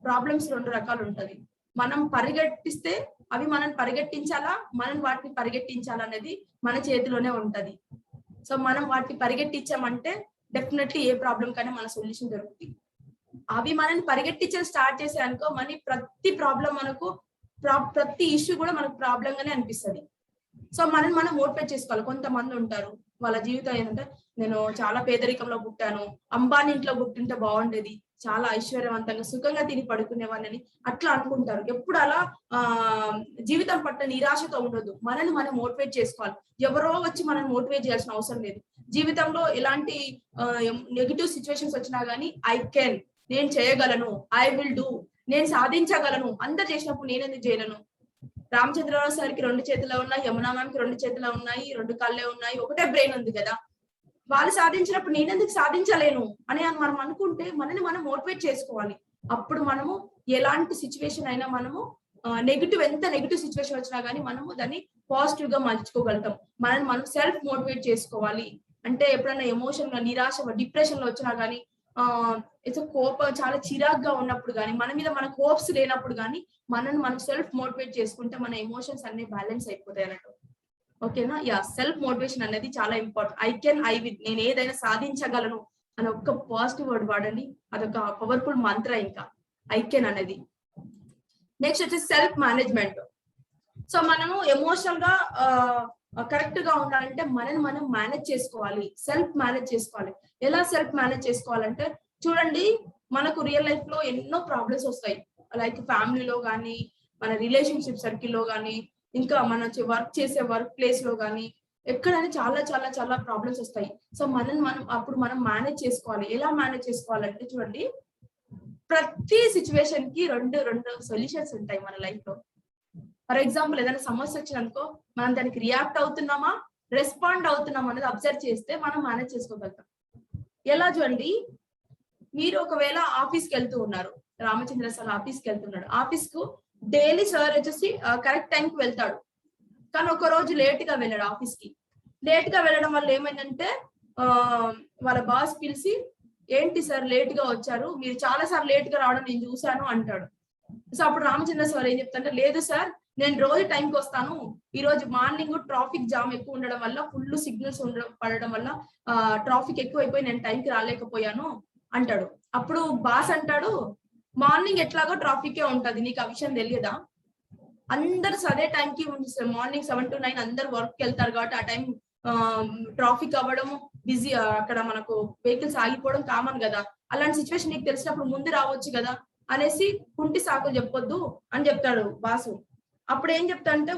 ప్రాబ్లమ్స్ రెండు రకాలు ఉంటది. మనం పరిగెట్టిస్తే అవి మనం పరిగెట్టించాలా, మనం వాటిని పరిగెట్టించాలా అనేది మన చేతిలోనే ఉంటది. సో మనం వాటిని పరిగెట్టించామంటే డెఫినెట్లీ ఏ ప్రాబ్లం కైనా మన సొల్యూషన్ దొరుకుతుంది. అవి మనల్ని పరిగెట్టించడం స్టార్ట్ చేసే అనుకో, మన ప్రతి ప్రాబ్లం మనకు, ప్రతి ఇష్యూ కూడా మనకు ప్రాబ్లం గానే అనిపిస్తుంది. సో మనం మోటివేట్ చేసుకోవాలి. కొంతమంది ఉంటారు వాళ్ళ జీవితం ఏంటంటే, నేను చాలా పేదరికంలో పుట్టాను, అంబానీ ఇంట్లో పుట్టింటే బాగుండేది, చాలా ఐశ్వర్యవంతంగా సుఖంగా తిని పడుకునేవాడిని అట్లా అనుకుంటారు. ఎప్పుడు అలా జీవితం పట్ల నిరాశతో ఉండదు. మనల్ని మనం మోటివేట్ చేసుకోవాలి. ఎవరో వచ్చి మనం మోటివేట్ చేయాల్సిన అవసరం లేదు. జీవితంలో ఎలాంటి నెగిటివ్ సిచ్యువేషన్స్ వచ్చినా గానీ నేను చేయగలను, ఐ విల్ డూ, నేను సాధించగలను, అందరు చేసినప్పుడు నేను ఎందుకు చేయలను? రామచంద్రరావు సార్కి 2 చేతులు ఉన్నాయి, యమునా మ్యామ్కి 2 చేతులు ఉన్నాయి, 2 కాళ్ళే ఉన్నాయి, ఒకటే బ్రెయిన్ ఉంది కదా, వాళ్ళు సాధించినప్పుడు నేను ఎందుకు సాధించలేను అని మనం అనుకుంటే మనల్ని మనం మోటివేట్ చేసుకోవాలి. అప్పుడు మనము ఎలాంటి సిచ్యువేషన్ అయినా మనము ఎంత నెగిటివ్ సిచ్యువేషన్ వచ్చినా గానీ మనము దాన్ని పాజిటివ్ గా మలుచుకోగలుగుతాం. మనం సెల్ఫ్ మోటివేట్ చేసుకోవాలి. అంటే ఎప్పుడైనా ఎమోషన్ గా, నిరాశ, డిప్రెషన్ లో వచ్చినా గానీ ఇట్స్ కోపం చాలా చిరాగ్గా ఉన్నప్పుడు కానీ మన మీద మనకు హోప్స్ లేనప్పుడు కానీ మనం సెల్ఫ్ మోటివేట్ చేసుకుంటే మన ఎమోషన్స్ అన్ని బ్యాలెన్స్ అయిపోతాయి అన్నట్టు. ఓకేనా? యా, సెల్ఫ్ మోటివేషన్ అనేది చాలా ఇంపార్టెంట్. ఐ విల్, నేను ఏదైనా సాధించగలను అని ఒక్క పాజిటివ్ వర్డ్ వాడండి, అదొక పవర్ఫుల్ మంత్ర. ఇంకా ఐ కెన్ అనేది. నెక్స్ట్ వచ్చేసి సెల్ఫ్ మేనేజ్మెంట్. సో మనము ఎమోషనల్ గా కరెక్ట్ గా ఉండాలంటే మనం మేనేజ్ చేసుకోవాలి, సెల్ఫ్ మేనేజ్ చేసుకోవాలి. ఎలా సెల్ఫ్ మేనేజ్ చేసుకోవాలంటే చూడండి, మనకు రియల్ లైఫ్ లో ఎన్నో ప్రాబ్లమ్స్ వస్తాయి. లైక్ ఫ్యామిలీలో కానీ, మన రిలేషన్షిప్ సర్కిల్లో కానీ, ఇంకా మన వర్క్ చేసే వర్క్ ప్లేస్ లో కానీ, ఎక్కడైనా చాలా చాలా చాలా ప్రాబ్లమ్స్ వస్తాయి. సో మనం మేనేజ్ చేసుకోవాలి. ఎలా మేనేజ్ చేసుకోవాలంటే చూడండి, ప్రతి సిచ్యువేషన్ కి రెండు సొల్యూషన్స్ ఉంటాయి మన లైఫ్ లో. ఫర్ ఎగ్జాంపుల్, ఏదైనా సమస్య వచ్చిందనుకో, మనం దానికి రియాక్ట్ అవుతున్నామా, రెస్పాండ్ అవుతున్నామా అనేది అబ్జర్వ్ చేస్తే మనం మేనేజ్ చేసుకోగలుగుతాం. ఎలా చూడండి, మీరు ఒకవేళ ఆఫీస్కి వెళ్తూ ఉన్నారు, రామచంద్ర సార్ ఆఫీస్కి వెళ్తున్నాడు. ఆఫీస్ కు డైలీ సార్ వచ్చేసి కరెక్ట్ టైంకి వెళ్తాడు, కానీ ఒక రోజు లేట్ గా వెళ్ళాడు. ఆఫీస్ కి లేట్ గా వెళ్ళడం వల్ల ఏమైందంటే వాళ్ళ బాస్ పిలిచి, ఏంటి సార్ లేట్ గా వచ్చారు, మీరు చాలా సార్లు లేట్ గా రావడం నేను చూశాను అంటాడు. సో అప్పుడు రామచంద్ర సార్ ఏం చెప్తారంటే, లేదు సార్, నేను రోజు టైంకి వస్తాను, ఈ రోజు మార్నింగ్ ట్రాఫిక్ జామ్ ఎక్కువ ఉండడం వల్ల, ఫుల్ సిగ్నల్స్ పడడం వల్ల ట్రాఫిక్ ఎక్కువ అయిపోయి నేను టైంకి రాలేకపోయాను అంటాడు. అప్పుడు బాస్ అంటాడు, మార్నింగ్ ఎట్లాగో ట్రాఫికే ఉంటది, నీకు ఆ విషయం తెలియదా? అందరు అదే టైంకి మార్నింగ్ 7 to 9 అందరు వర్క్ కి వెళ్తారు కాబట్టి ఆ టైం ట్రాఫిక్ అవ్వడము, బిజీ, అక్కడ మనకు వెహికల్స్ ఆగిపోవడం కామన్ కదా. అలాంటి సిచ్యువేషన్ నీకు తెలిసినప్పుడు ముందు రావచ్చు కదా అనేసి కుంటి సాకులు చెప్పొద్దు అని చెప్తాడు బాసు. అప్పుడు ఏం చెప్తా అంటే,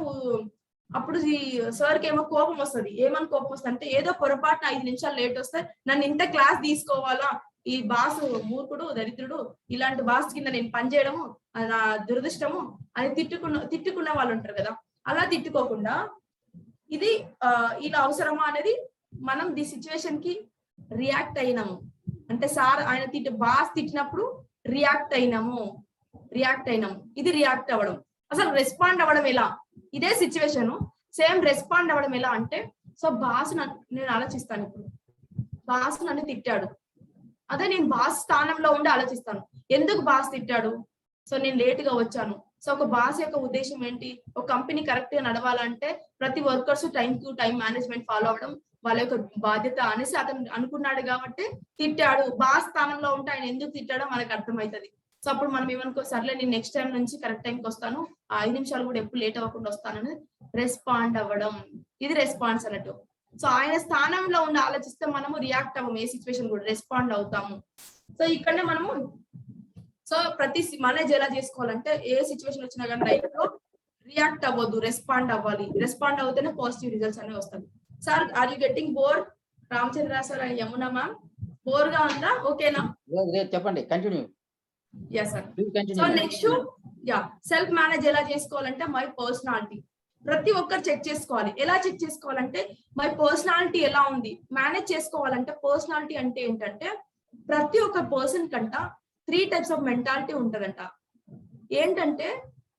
అప్పుడు ఈ సార్కి ఏమో కోపం వస్తుంది. ఏమని కోపం వస్తుంది అంటే, ఏదో పొరపాటున 5 నిమిషాలు లేట్ వస్తే నన్ను ఇంత క్లాస్ తీసుకోవాలా, ఈ బాసు మూర్ఖుడు, దరిద్రుడు, ఇలాంటి బాస్ కింద నేను పనిచేయడము నా దురదృష్టము అని తిట్టుకున్న వాళ్ళు ఉంటారు కదా. అలా తిట్టుకోకుండా, ఇది ఇలా అవసరమా అనేది మనం ది సిచ్యువేషన్ కి రియాక్ట్ అయినాము అంటే, సార్ ఆయన బాస్ తిట్టినప్పుడు రియాక్ట్ అయినాము, ఇది రియాక్ట్ అవ్వడం. అసలు రెస్పాండ్ అవ్వడం ఎలా, ఇదే సిచ్యువేషన్ సేమ్ రెస్పాండ్ అవ్వడం ఎలా అంటే, సో బాస్ నేను ఆలోచిస్తాను, ఇప్పుడు బాస్ నన్ను తిట్టాడు, అదే నేను బాస్ స్థానంలో ఉండి ఆలోచిస్తాను, ఎందుకు బాస్ తిట్టాడు, సో నేను లేట్ గా వచ్చాను. సో ఒక బాస్ యొక్క ఉద్దేశం ఏంటి, ఒక కంపెనీ కరెక్ట్ గా నడవాలంటే ప్రతి వర్కర్స్ టైం మేనేజ్మెంట్ ఫాలో అవ్వడం వాళ్ళ యొక్క బాధ్యత అనేసి అతను అనుకున్నాడు కాబట్టి తిట్టాడు. బాస్ స్థానంలో ఉంటే ఆయన ఎందుకు తిట్టాడో మనకు అర్థమవుతుంది. సో అప్పుడు మనం ఏమనుకో, సర్లే నేను నెక్స్ట్ టైం నుంచి కరెక్ట్ టైంకి వస్తాను, 5 నిమిషాలు కూడా ఎప్పుడు లేట్ అవ్వకుండా వస్తానని రెస్పాండ్ అవ్వడం, ఇది రెస్పాన్స్ అన్నట్టు. సో ఆయన స్థానంలో ఉండి ఆలోచిస్తే మనము రియాక్ట్ అవ్వము, ఏ సిచ్యువేషన్ కూడా రెస్పాండ్ అవుతాము. సో ఇక్కడనే మనము ప్రతి మేనేజ్ ఎలా చేసుకోవాలంటే, ఏ సిచ్యువేషన్ వచ్చినా కానీ లైఫ్ లో రియాక్ట్ అవ్వద్దు, రెస్పాండ్ అవ్వాలి. రెస్పాండ్ అవుతేనే పాజిటివ్ రిజల్ట్స్ అనేవి వస్తాయి. Sir, are you getting bore? Ramachandra sir and Yamuna ma'am, bore గా ఉందా? ఓకేనా? చెప్పండి, continue. yes sir. So next self manage ఎలా చేసుకోవాలంటే, మై పర్సనాలిటీ ప్రతి ఒక్కరు చెక్ చేసుకోవాలి. ఎలా చెక్ చేసుకోవాలంటే, మై పర్సనాలిటీ ఎలా ఉంది మేనేజ్ చేసుకోవాలంటే, పర్సనాలిటీ అంటే ఏంటంటే, ప్రతి ఒక్క పర్సన్ కంట 3 types ఆఫ్ మెంటాలిటీ ఉంటదంట. ఏంటంటే,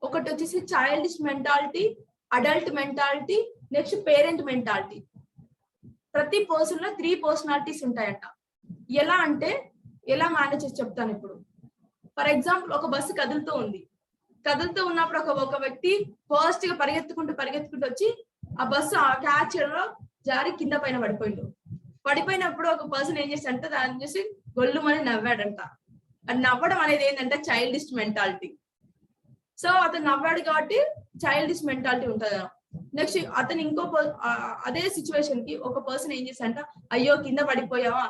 ఒకటి వచ్చేసి childish mentality, adult mentality, next parent mentality. ప్రతి పర్సన్ లో 3 పర్సనాలిటీస్ ఉంటాయంట. ఎలా అంటే, ఎలా మేనేజ్ చేసి చెప్తాను ఇప్పుడు. ఫర్ ఎగ్జాంపుల్, ఒక బస్సు కదులుతూ ఉన్నప్పుడు ఒక వ్యక్తి ఫస్ట్ గా పరిగెత్తుకుంటూ వచ్చి ఆ బస్సు క్యాచ్ లో జారి కింద పైన పడిపోయినప్పుడు ఒక పర్సన్ ఏం చేశాడంటే, దాన్ని చూసి గొల్లుమని నవ్వాడంట. అది నవ్వడం అనేది ఏంటంటే చైల్డిష్ మెంటాలిటీ. సో అతను నవ్వాడు కాబట్టి చైల్డిష్ మెంటాలిటీ ఉంటుంది. నెక్స్ట్ అతను అదే సిచ్యువేషన్ కి ఒక పర్సన్ ఏం చేశాడంట, అయ్యో కింద పడిపోయావా,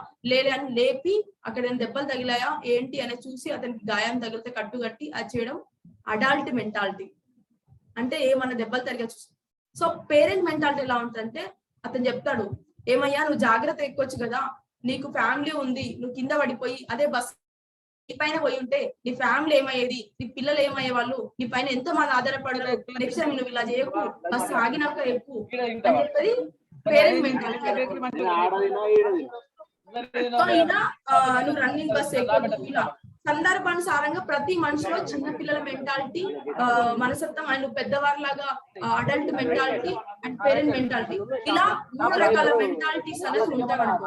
అని లేపి అక్కడ దెబ్బలు తగిలాయా ఏంటి అని చూసి అతనికి గాయం తగిలితే కట్టుకట్టి అది చేయడం అడల్ట్ మెంటాలిటీ. అంటే ఏమన్నా దెబ్బలు తగిలి చూసి. సో పేరెంట్ మెంటాలిటీ ఎలా ఉంటుందంటే, అతను చెప్తాడు, ఏమయ్యా నువ్వు జాగ్రత్త ఎక్కొచ్చు కదా, నీకు ఫ్యామిలీ ఉంది, నువ్వు కింద పడిపోయి అదే బస్ నీ పైన పోయి ఉంటే నీ ఫ్యామిలీ ఏమయ్యేది, నీ పిల్లలు ఏమయ్యే వాళ్ళు, నీ పైన ఎంతో మంది ఆధారపడరు, నెక్స్ట్ టైం నువ్వు ఇలా చేయకు, బస్సు ఆగినాక ఎక్కువ అని చెప్పేది పేరెంట్ మెంటాలిటీ. సో ఇలా నువ్వు రన్నింగ్ బస్ ఎక్కువ, ఇలా సందర్భానుసారంగా ప్రతి మనిషిలో చిన్న పిల్లల మెంటాలిటీ, మనసత్వం అండ్ పెద్దవారిలాగా adult mentality and parent mentality, ఇలా 3 రకాల మెంటాలిటీస్ అనేది ఉంటాయన్నమాట.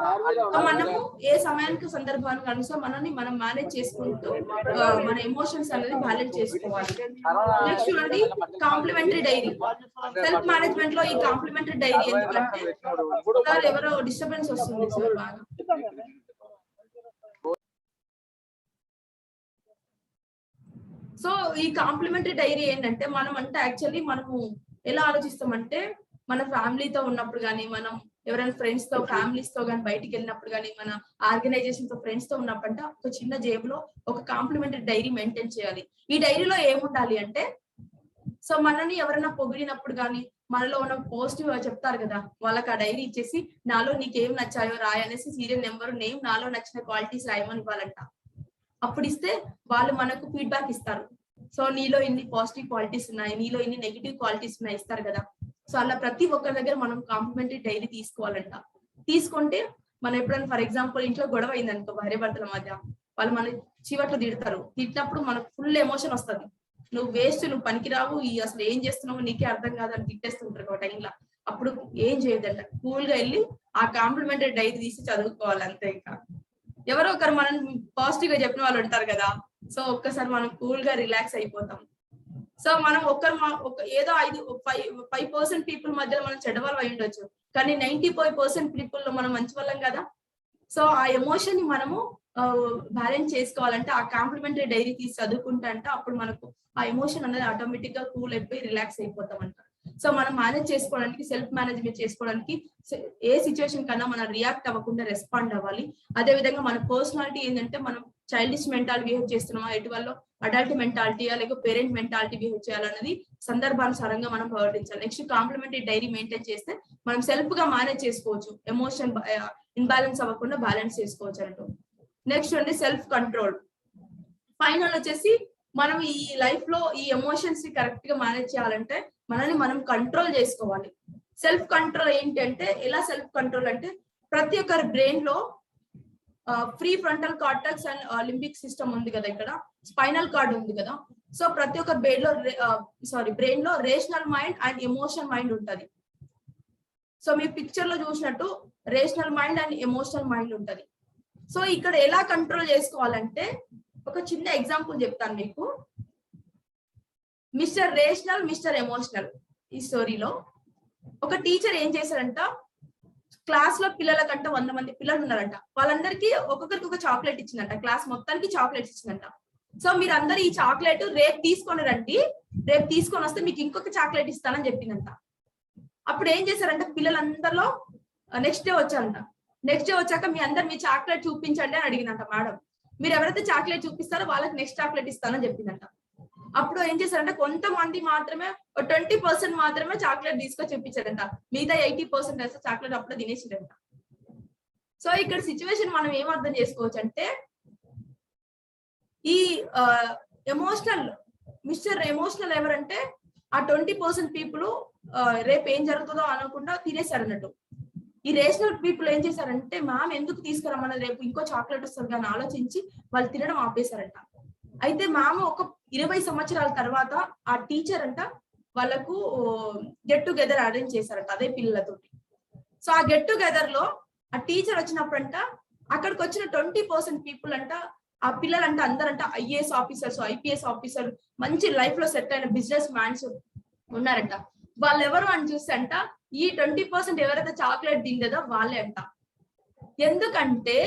సో మనము ఏ సమయానికి సందర్భానికి అనుసారం మనల్ని మనం మేనేజ్ చేసుకుంటూ మన ఎమోషన్స్ అనేది బ్యాలెన్స్ చేసుకోవాలి. నెక్స్ట్ చూడండి కాంప్లిమెంటరీ డైరీ. సెల్ఫ్ మేనేజ్మెంట్ లో ఈ కాంప్లిమెంటరీ డైరీ ఎందుకంటే సార్ ఎవరో డిస్టర్బెన్స్ వస్తుంది సార్ బాగా. సో ఈ కాంప్లిమెంటరీ డైరీ ఏంటంటే మనం అంటే యాక్చువల్లీ మనము ఎలా ఆలోచిస్తామంటే మన ఫ్యామిలీతో ఉన్నప్పుడు కానీ, మనం ఎవరైనా ఫ్రెండ్స్ తో ఫ్యామిలీస్ తో కానీ బయటికి వెళ్ళినప్పుడు కానీ, మన ఆర్గనైజేషన్ తో ఫ్రెండ్స్ తో ఉన్నప్పుడు అంటే ఒక చిన్న జేబులో ఒక కాంప్లిమెంటరీ డైరీ మెయింటైన్ చేయాలి. ఈ డైరీలో ఏముండాలి అంటే, సో మనని ఎవరైనా పొగిడినప్పుడు కానీ, మనలో ఉన్న పాజిటివ్ చెప్తారు కదా, వాళ్ళకి ఆ డైరీ ఇచ్చేసి నాలో నీకేం నచ్చాయో రాయి అనేసి సీరియల్ నెంబర్ నేమ్ నాలో నచ్చిన క్వాలిటీస్ రాయమని ఇవ్వాలంట. అప్పుడు ఇస్తే వాళ్ళు మనకు ఫీడ్బ్యాక్ ఇస్తారు. సో నీలో ఇన్ని పాజిటివ్ క్వాలిటీస్ ఉన్నాయి, నీలో ఇన్ని నెగిటివ్ క్వాలిటీస్ ఉన్నాయి ఇస్తారు కదా. సో అలా ప్రతి ఒక్కరి దగ్గర మనం కాంప్లిమెంటరీ డైరీ తీసుకోవాలంట. తీసుకుంటే మనం ఎప్పుడైనా ఫర్ ఎగ్జాంపుల్ ఇంట్లో గొడవ అయింది అనుకో భార్య భర్తల మధ్య, వాళ్ళు మన చీవట్లు తిడతారు. తిట్టినప్పుడు మనకు ఫుల్ ఎమోషన్ వస్తుంది. నువ్వు వేస్ట్, నువ్వు పనికిరావు, అసలు ఏం చేస్తున్నావు నీకే అర్థం కాదని తిట్టేస్తుంటారు ఒక టైంలో. అప్పుడు ఏం చేయదంట, కూల్ గా వెళ్ళి ఆ కాంప్లిమెంటరీ డైరీ తీసి చదువుకోవాలి అంతే. ఇంకా ఎవరో ఒకరు మనం పాజిటివ్ గా చెప్పిన వాళ్ళు ఉంటారు కదా, సో ఒక్కసారి మనం కూల్ గా రిలాక్స్ అయిపోతాం. సో మనం ఏదో 5% పీపుల్ మధ్యలో మనం చెడ్డవాళ్ళు అయి ఉండొచ్చు, కానీ 95% పీపుల్ లో మనం మంచి వాళ్ళం కదా. సో ఆ ఎమోషన్ ని మనము బ్యాలెన్స్ చేసుకోవాలంటే ఆ కాంప్లిమెంటరీ డైరీ తీసి చదువుకుంటా అంటే అప్పుడు మనకు ఆ ఎమోషన్ అనేది ఆటోమేటిక్ గా కూల్ అయిపోయి రిలాక్స్ అయిపోతాం అంట. సో మనం మేనేజ్ చేసుకోవడానికి, సెల్ఫ్ మేనేజ్మెంట్ చేసుకోవడానికి ఏ సిచ్యువేషన్ కన్నా మనం రియాక్ట్ అవ్వకుండా రెస్పాండ్ అవ్వాలి. అదే విధంగా మన పర్సనాలిటీ ఏంటంటే మనం చైల్డిష్ మెంటాలిటీ బిహేవ్ చేస్తున్నామా, ఎటు వాళ్ళు అడల్ట్ మెంటాలిటీయా లేక పేరెంట్ మెంటాలిటీ బిహేవ్ చేయాలన్నది సందర్భానుసారంగా మనం ప్రవర్తించాలి. నెక్స్ట్ కాంప్లిమెంటరీ డైరీ మెయింటైన్ చేస్తే మనం సెల్ఫ్ గా మేనేజ్ చేసుకోవచ్చు, ఎమోషన్ ఇన్బ్యాలెన్స్ అవ్వకుండా బ్యాలెన్స్ చేసుకోవచ్చు అన్నట్టు. నెక్స్ట్ అండి సెల్ఫ్ కంట్రోల్. ఫైనల్ వచ్చేసి మనం ఈ లైఫ్ లో ఈ ఎమోషన్స్ ని కరెక్ట్ గా మేనేజ్ చేయాలంటే మనల్ని మనం కంట్రోల్ చేసుకోవాలి. సెల్ఫ్ కంట్రోల్ ఏంటి అంటే, ఎలా సెల్ఫ్ కంట్రోల్ అంటే ప్రతి ఒక్కరి బ్రెయిన్ లో pre frontal cortex and limbic system ఉంది కదా, ఇక్కడ స్పైనల్ కార్డ్ ఉంది కదా. సో ప్రతి ఒక్క బ్రెయిన్ లో rational mind and emotional mind ఉంటది. సో మీ పిక్చర్ లో చూసినట్టు rational mind and emotional mind ఉంటది. సో ఇక్కడ ఎలా కంట్రోల్ చేసుకోవాలంటే ఒక చిన్న ఎగ్జాంపుల్ చెప్తాను మీకు. మిస్టర్ రేషనల్, మిస్టర్ ఎమోషనల్ ఈ స్టోరీలో ఒక టీచర్ ఏం చేశారంట, క్లాస్ లో పిల్లలకంట 100 మంది పిల్లలు ఉన్నారంట, వాళ్ళందరికీ ఒక్కొక్కరికి ఒక చాక్లెట్ ఇచ్చిందంట, క్లాస్ మొత్తానికి చాక్లెట్స్ ఇచ్చిందంట. సో మీరు అందరు ఈ చాక్లెట్ రేపు తీసుకొని రండి, రేపు తీసుకొని వస్తే మీకు ఇంకొక చాక్లెట్ ఇస్తానని చెప్పిందంట. అప్పుడు ఏం చేశారంట, పిల్లలందరిలో నెక్స్ట్ డే వచ్చారంట. నెక్స్ట్ డే వచ్చాక మీ అందరు మీ చాక్లెట్ చూపించండి అని అడిగిందంట మేడం. మీరు ఎవరైతే చాక్లెట్ చూపిస్తారో వాళ్ళకి నెక్స్ట్ చాక్లెట్ ఇస్తానని చెప్పిందంట. అప్పుడు ఏం చేశారంటే కొంతమంది మాత్రమే 20% మాత్రమే చాక్లెట్ తీసుకొని చూపించారంట, మిగతా 80% చాక్లెట్ అప్పుడు తినేసిరంట. సో ఇక్కడ సిచ్యువేషన్ మనం ఏం అర్థం చేసుకోవచ్చు అంటే, ఈ ఎమోషనల్ మిస్టర్ ఎమోషనల్ ఎవరంటే ఆ 20% పీపుల్ రేపు ఏం జరుగుతుందో అనకుండా తినేశారు అన్నట్టు. ఈ రేషనల్ పీపుల్ ఏం చేశారంటే, మ్యామ్ ఎందుకు తీసుకురమ్మన్నది, రేపు ఇంకో చాక్లెట్ వస్తుంది కానీ ఆలోచించి వాళ్ళు తినడం ఆపేశారంట. అయితే మ్యామ్ ఒక 20 సంవత్సరాల తర్వాత ఆ టీచర్ అంట వాళ్ళకు గెట్ టుగెదర్ అరేంజ్ చేశారంట అదే పిల్లలతోటి. సో ఆ గెట్ టుగెదర్ లో ఆ టీచర్ వచ్చినప్పుడంట అక్కడికి వచ్చిన 20% పీపుల్ అంట ఆ పిల్లలంట అందరంట ఐఏఎస్ ఆఫీసర్స్, ఐపీఎస్ ఆఫీసర్, మంచి లైఫ్ లో సెట్ అయిన బిజినెస్ మ్యాన్స్ ఉన్నారంట. వాళ్ళు ఎవరు అని చూస్తే అంట ఈ 20% ఎవరైతే చాక్లెట్ తిండేదో వాళ్ళే అంట. ఎందుకంటే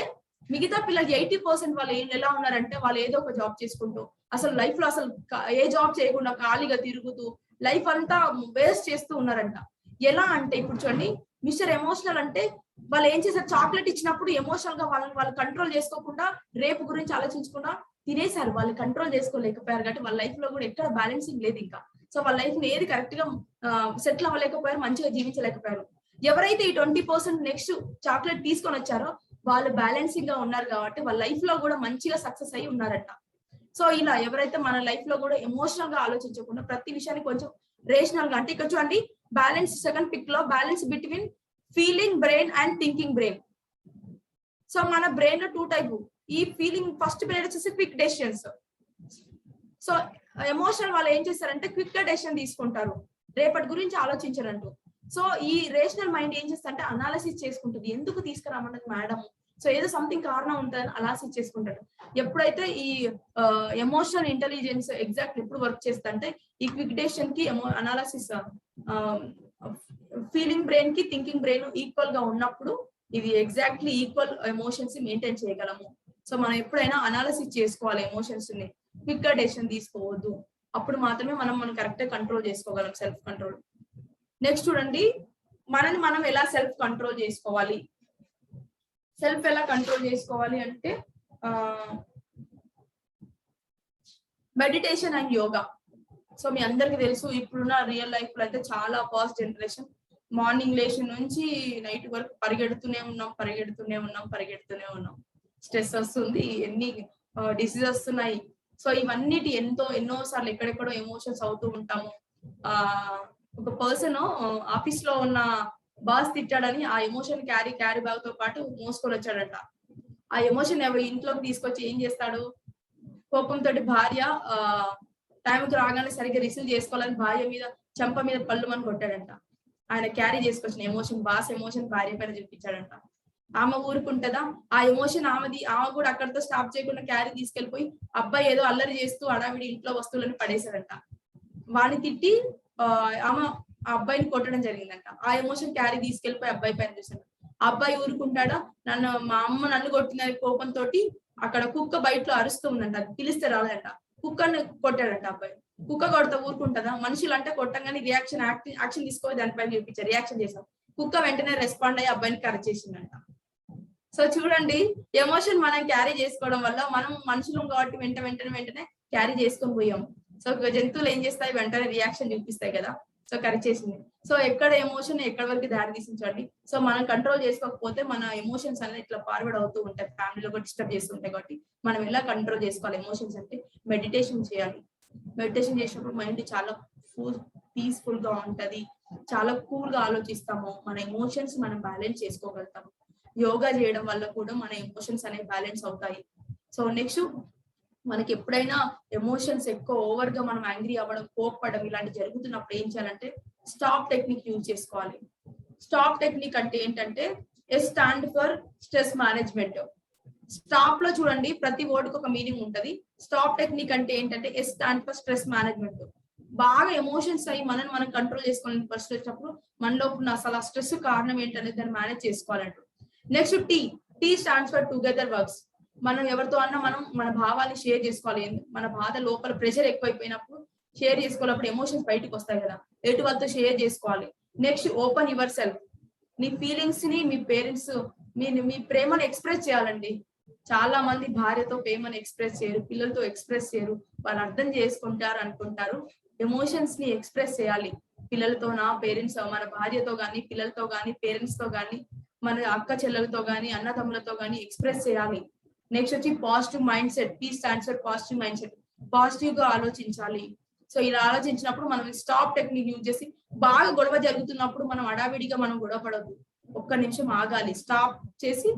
మిగతా పిల్లలు 80% వాళ్ళు ఎలా ఉన్నారంటే, వాళ్ళు ఏదో ఒక జాబ్ చేసుకుంటూ అసలు లైఫ్ లో అసలు ఏ జాబ్ చేయకుండా ఖాళీగా తిరుగుతూ లైఫ్ అంతా వేస్ట్ చేస్తూ ఉన్నారంట. ఎలా అంటే ఇప్పుడు చూడండి, మిస్టర్ ఎమోషనల్ అంటే వాళ్ళు ఏం చేశారు, చాక్లెట్ ఇచ్చినప్పుడు ఎమోషనల్ గా వాళ్ళు కంట్రోల్ చేసుకోకుండా రేపు గురించి ఆలోచించకుండా తినేశారు. వాళ్ళు కంట్రోల్ చేసుకోలేకపోయారు కాబట్టి వాళ్ళ లైఫ్ లో కూడా ఎక్కడ బ్యాలెన్సింగ్ లేదు ఇంకా. సో వాళ్ళ లైఫ్ ఏది కరెక్ట్ గా సెటిల్ అవ్వలేకపోయారు, మంచిగా జీవించలేకపోయారు. ఎవరైతే ఈ 20% నెక్స్ట్ చాక్లెట్ తీసుకొని వచ్చారో వాళ్ళు బ్యాలెన్సింగ్ గా ఉన్నారు కాబట్టి వాళ్ళ లైఫ్ లో కూడా మంచిగా సక్సెస్ అయ్యి ఉన్నారట. సో ఇలా ఎవరైతే మన లైఫ్ లో కూడా ఎమోషనల్ గా ఆలోచించకుండా ప్రతి విషయాన్ని కొంచెం రేషనల్ గా, అంటే ఇక్కడ చూడండి బ్యాలెన్స్ సెకండ్ పిక్ లో balance between feeling brain and thinking brain. So మన బ్రెయిన్ లో 2 టైప్, ఈ ఫీలింగ్ ఫస్ట్ పీరియడ్ వచ్చేసి క్విక్ డెసిషన్స్. సో ఎమోషనల్ వాళ్ళు ఏం చేస్తారంటే క్విక్ గా డెసిషన్ తీసుకుంటారు, రేపటి గురించి ఆలోచించారంటూ. సో ఈ రేషనల్ మైండ్ ఏం చేస్తారంటే అనాలిసిస్ చేసుకుంటుంది, ఎందుకు తీసుకురామన్నది మేడం, సో ఏదో సంథింగ్ కారణం ఉంటుందని అనాలిసిస్ చేసుకుంటాడు. ఎప్పుడైతే ఈ ఎమోషనల్ ఇంటెలిజెన్స్ ఎగ్జాక్ట్ ఎప్పుడు వర్క్ చేస్తుంటే ఈ క్విక్ డెసిషన్ కి అనాలిసిస్ ఫీలింగ్ బ్రెయిన్ కి థింకింగ్ బ్రెయిన్ ఈక్వల్ గా ఉన్నప్పుడు ఇది ఎగ్జాక్ట్లీ ఈక్వల్ ఎమోషన్స్ మెయింటైన్ చేయగలము. సో మనం ఎప్పుడైనా అనాలిసిస్ చేసుకోవాలి ఎమోషన్స్ ని, క్విక్ గా డెసిషన్ తీసుకోవద్దు, అప్పుడు మాత్రమే మనం కరెక్ట్ గా కంట్రోల్ చేసుకోగలం, సెల్ఫ్ కంట్రోల్. నెక్స్ట్ చూడండి, మనని మనం ఎలా సెల్ఫ్ కంట్రోల్ చేసుకోవాలి. సెల్ఫ్ ఎలా కంట్రోల్ చేసుకోవాలి అంటే మెడిటేషన్ అండ్ యోగా. సో మీ అందరికి తెలుసు ఇప్పుడున్న రియల్ లైఫ్ లో అయితే చాలా ఫాస్ట్ జనరేషన్, మార్నింగ్ లేషన్ నుంచి నైట్ వరకు పరిగెడుతూనే ఉన్నాం. స్ట్రెస్ వస్తుంది, ఎన్ని డిసీజ్ వస్తున్నాయి. సో ఇవన్నిటి ఎన్నో సార్లు ఎక్కడెక్కడో ఎమోషన్స్ అవుతూ ఉంటాము. ఒక పర్సన్ ఆఫీస్ లో ఉన్న బాస్ తిట్టాడని ఆ ఎమోషన్ క్యారీ బ్యాగ్ తో పాటు మోసుకొని వచ్చాడంట. ఆ ఎమోషన్ ఇంట్లోకి తీసుకొచ్చి ఏం చేస్తాడు, కోపంతో భార్య టైంకి రాగానే సరిగ్గా రిసీవ్ చేసుకోవాలని భార్య మీద చెంప మీద పళ్ళు అని కొట్టాడంట. ఆయన క్యారీ చేసుకొచ్చిన ఎమోషన్, బాస్ ఎమోషన్ భార్య పైన చూపించాడంట. ఆమె ఊరుకుంటదా? ఆ ఎమోషన్ ఆమె కూడా అక్కడితో స్టాప్ చేయకుండా క్యారీ తీసుకెళ్లిపోయి అబ్బాయి ఏదో అల్లరి చేస్తూ అడావిడి ఇంట్లో వస్తువులను పడేశాడంట. వాడిని తిట్టి ఆమె ఆ అబ్బాయిని కొట్టడం జరిగిందంట. ఆ ఎమోషన్ క్యారీ తీసుకెళ్లిపోయి అబ్బాయి పైన చూసాడు. ఆ అబ్బాయి ఊరుకుంటాడా? మా అమ్మ నన్ను కొట్టిన కోపంతో అక్కడ కుక్క బయటలో అరుస్తూ ఉందంట, అది పిలిస్తే రాలేదంట, కుక్కని కొట్టాడంట అబ్బాయి. కుక్క కొడతా ఊరుకుంటుందా? మనుషులు అంటే కొట్టంగానే యాక్షన్ తీసుకోవాలి, దానిపైన చూపించారు, రియాక్షన్ చేశాం. కుక్క వెంటనే రెస్పాండ్ అయ్యి అబ్బాయిని కరెక్ట్ చేసిందంట. సో చూడండి, ఎమోషన్ మనం క్యారీ చేసుకోవడం వల్ల మనం మనుషులు కాబట్టి వెంటనే క్యారీ చేసుకొని పోయాం. సో జంతువులు ఏం చేస్తాయి, వెంటనే రియాక్షన్ చూపిస్తాయి కదా. సో కరెక్ట్ చేసింది. సో ఎక్కడ ఎమోషన్ ఎక్కడ వరకు దారి తీసించండి. సో మనం కంట్రోల్ చేసుకోకపోతే మన ఎమోషన్స్ అనేది ఇట్లా ఫార్వర్డ్ అవుతూ ఉంటాయి, ఫ్యామిలీలో కూడా డిస్టర్బ్ చేస్తూ ఉంటాయి. కాబట్టి మనం ఎలా కంట్రోల్ చేసుకోవాలి ఎమోషన్స్ అంటే మెడిటేషన్ చేయాలి. మెడిటేషన్ చేసినప్పుడు మైండ్ చాలా పీస్ఫుల్ గా ఉంటది, చాలా కూల్ గా ఆలోచిస్తాము, మన ఎమోషన్స్ మనం బ్యాలెన్స్ చేసుకోగలుగుతాము. యోగా చేయడం వల్ల కూడా మన ఎమోషన్స్ అనేవి బ్యాలెన్స్ అవుతాయి. సో నెక్స్ట్ మనకి ఎప్పుడైనా ఎమోషన్స్ ఎక్కువ ఓవర్ గా మనం యాంగ్రీ అవ్వడం, కోప్పడడం ఇలాంటి జరుగుతున్నప్పుడు ఏం చేయాలంటే స్టాప్ టెక్నిక్ యూజ్ చేసుకోవాలి. స్టాప్ టెక్నిక్ అంటే ఏంటంటే S stand for stress management. Stop లో చూడండి ప్రతి వర్డ్ కి ఒక మీనింగ్ ఉంటది. స్టాప్ టెక్నిక్ అంటే ఏంటంటే S stand for stress management. బాగా ఎమోషన్స్ అయ్యి మనం కంట్రోల్ చేసుకోవాలని పరిస్థితి వచ్చినప్పుడు మనలో ఉన్న అసలు ఆ స్ట్రెస్ కారణం ఏంటనేది దాన్ని మేనేజ్ చేసుకోవాలంట. Next T stands for together works. మనం ఎవరితో అన్నా మనం మన భావాన్ని షేర్ చేసుకోవాలి. మన బాధ లోపల ప్రెషర్ ఎక్కువైపోయినప్పుడు షేర్ చేసుకోవాలప్పుడు ఎమోషన్స్ బయటకు వస్తాయి కదా, ఎటు వాళ్ళతో షేర్ చేసుకోవాలి. Next open your self. నీ ఫీలింగ్స్ ని మీ పేరెంట్స్ మీ ప్రేమను ఎక్స్ప్రెస్ చేయాలండి. చాలా మంది భార్యతో ప్రేమను ఎక్స్ప్రెస్ చేయరు, పిల్లలతో ఎక్స్ప్రెస్ చేయరు. వాళ్ళు అర్థం చేసుకుంటారు అనుకుంటారు. ఎమోషన్స్ ని ఎక్స్ప్రెస్ చేయాలి. పిల్లలతో, నా పేరెంట్స్, మన భార్యతో గాని, పిల్లలతో గాని, పేరెంట్స్ తో గాని, మన అక్క చెల్లెలతో గాని, అన్నదమ్ములతో గాని ఎక్స్ప్రెస్ చేయాలి. నెక్స్ట్ వచ్చి positive mind set. P stands for positive mind set. Positive గా ఆలోచించాలి. సో ఇలా ఆలోచించినప్పుడు మనం స్టాప్ టెక్నిక్ యూజ్ చేసి, బాగా గొడవ జరుగుతున్నప్పుడు మనం అడావిడిగా మనం గొడవ పడద్దు, ఒక్క నిమిషం ఆగాలి, స్టాప్ చేసి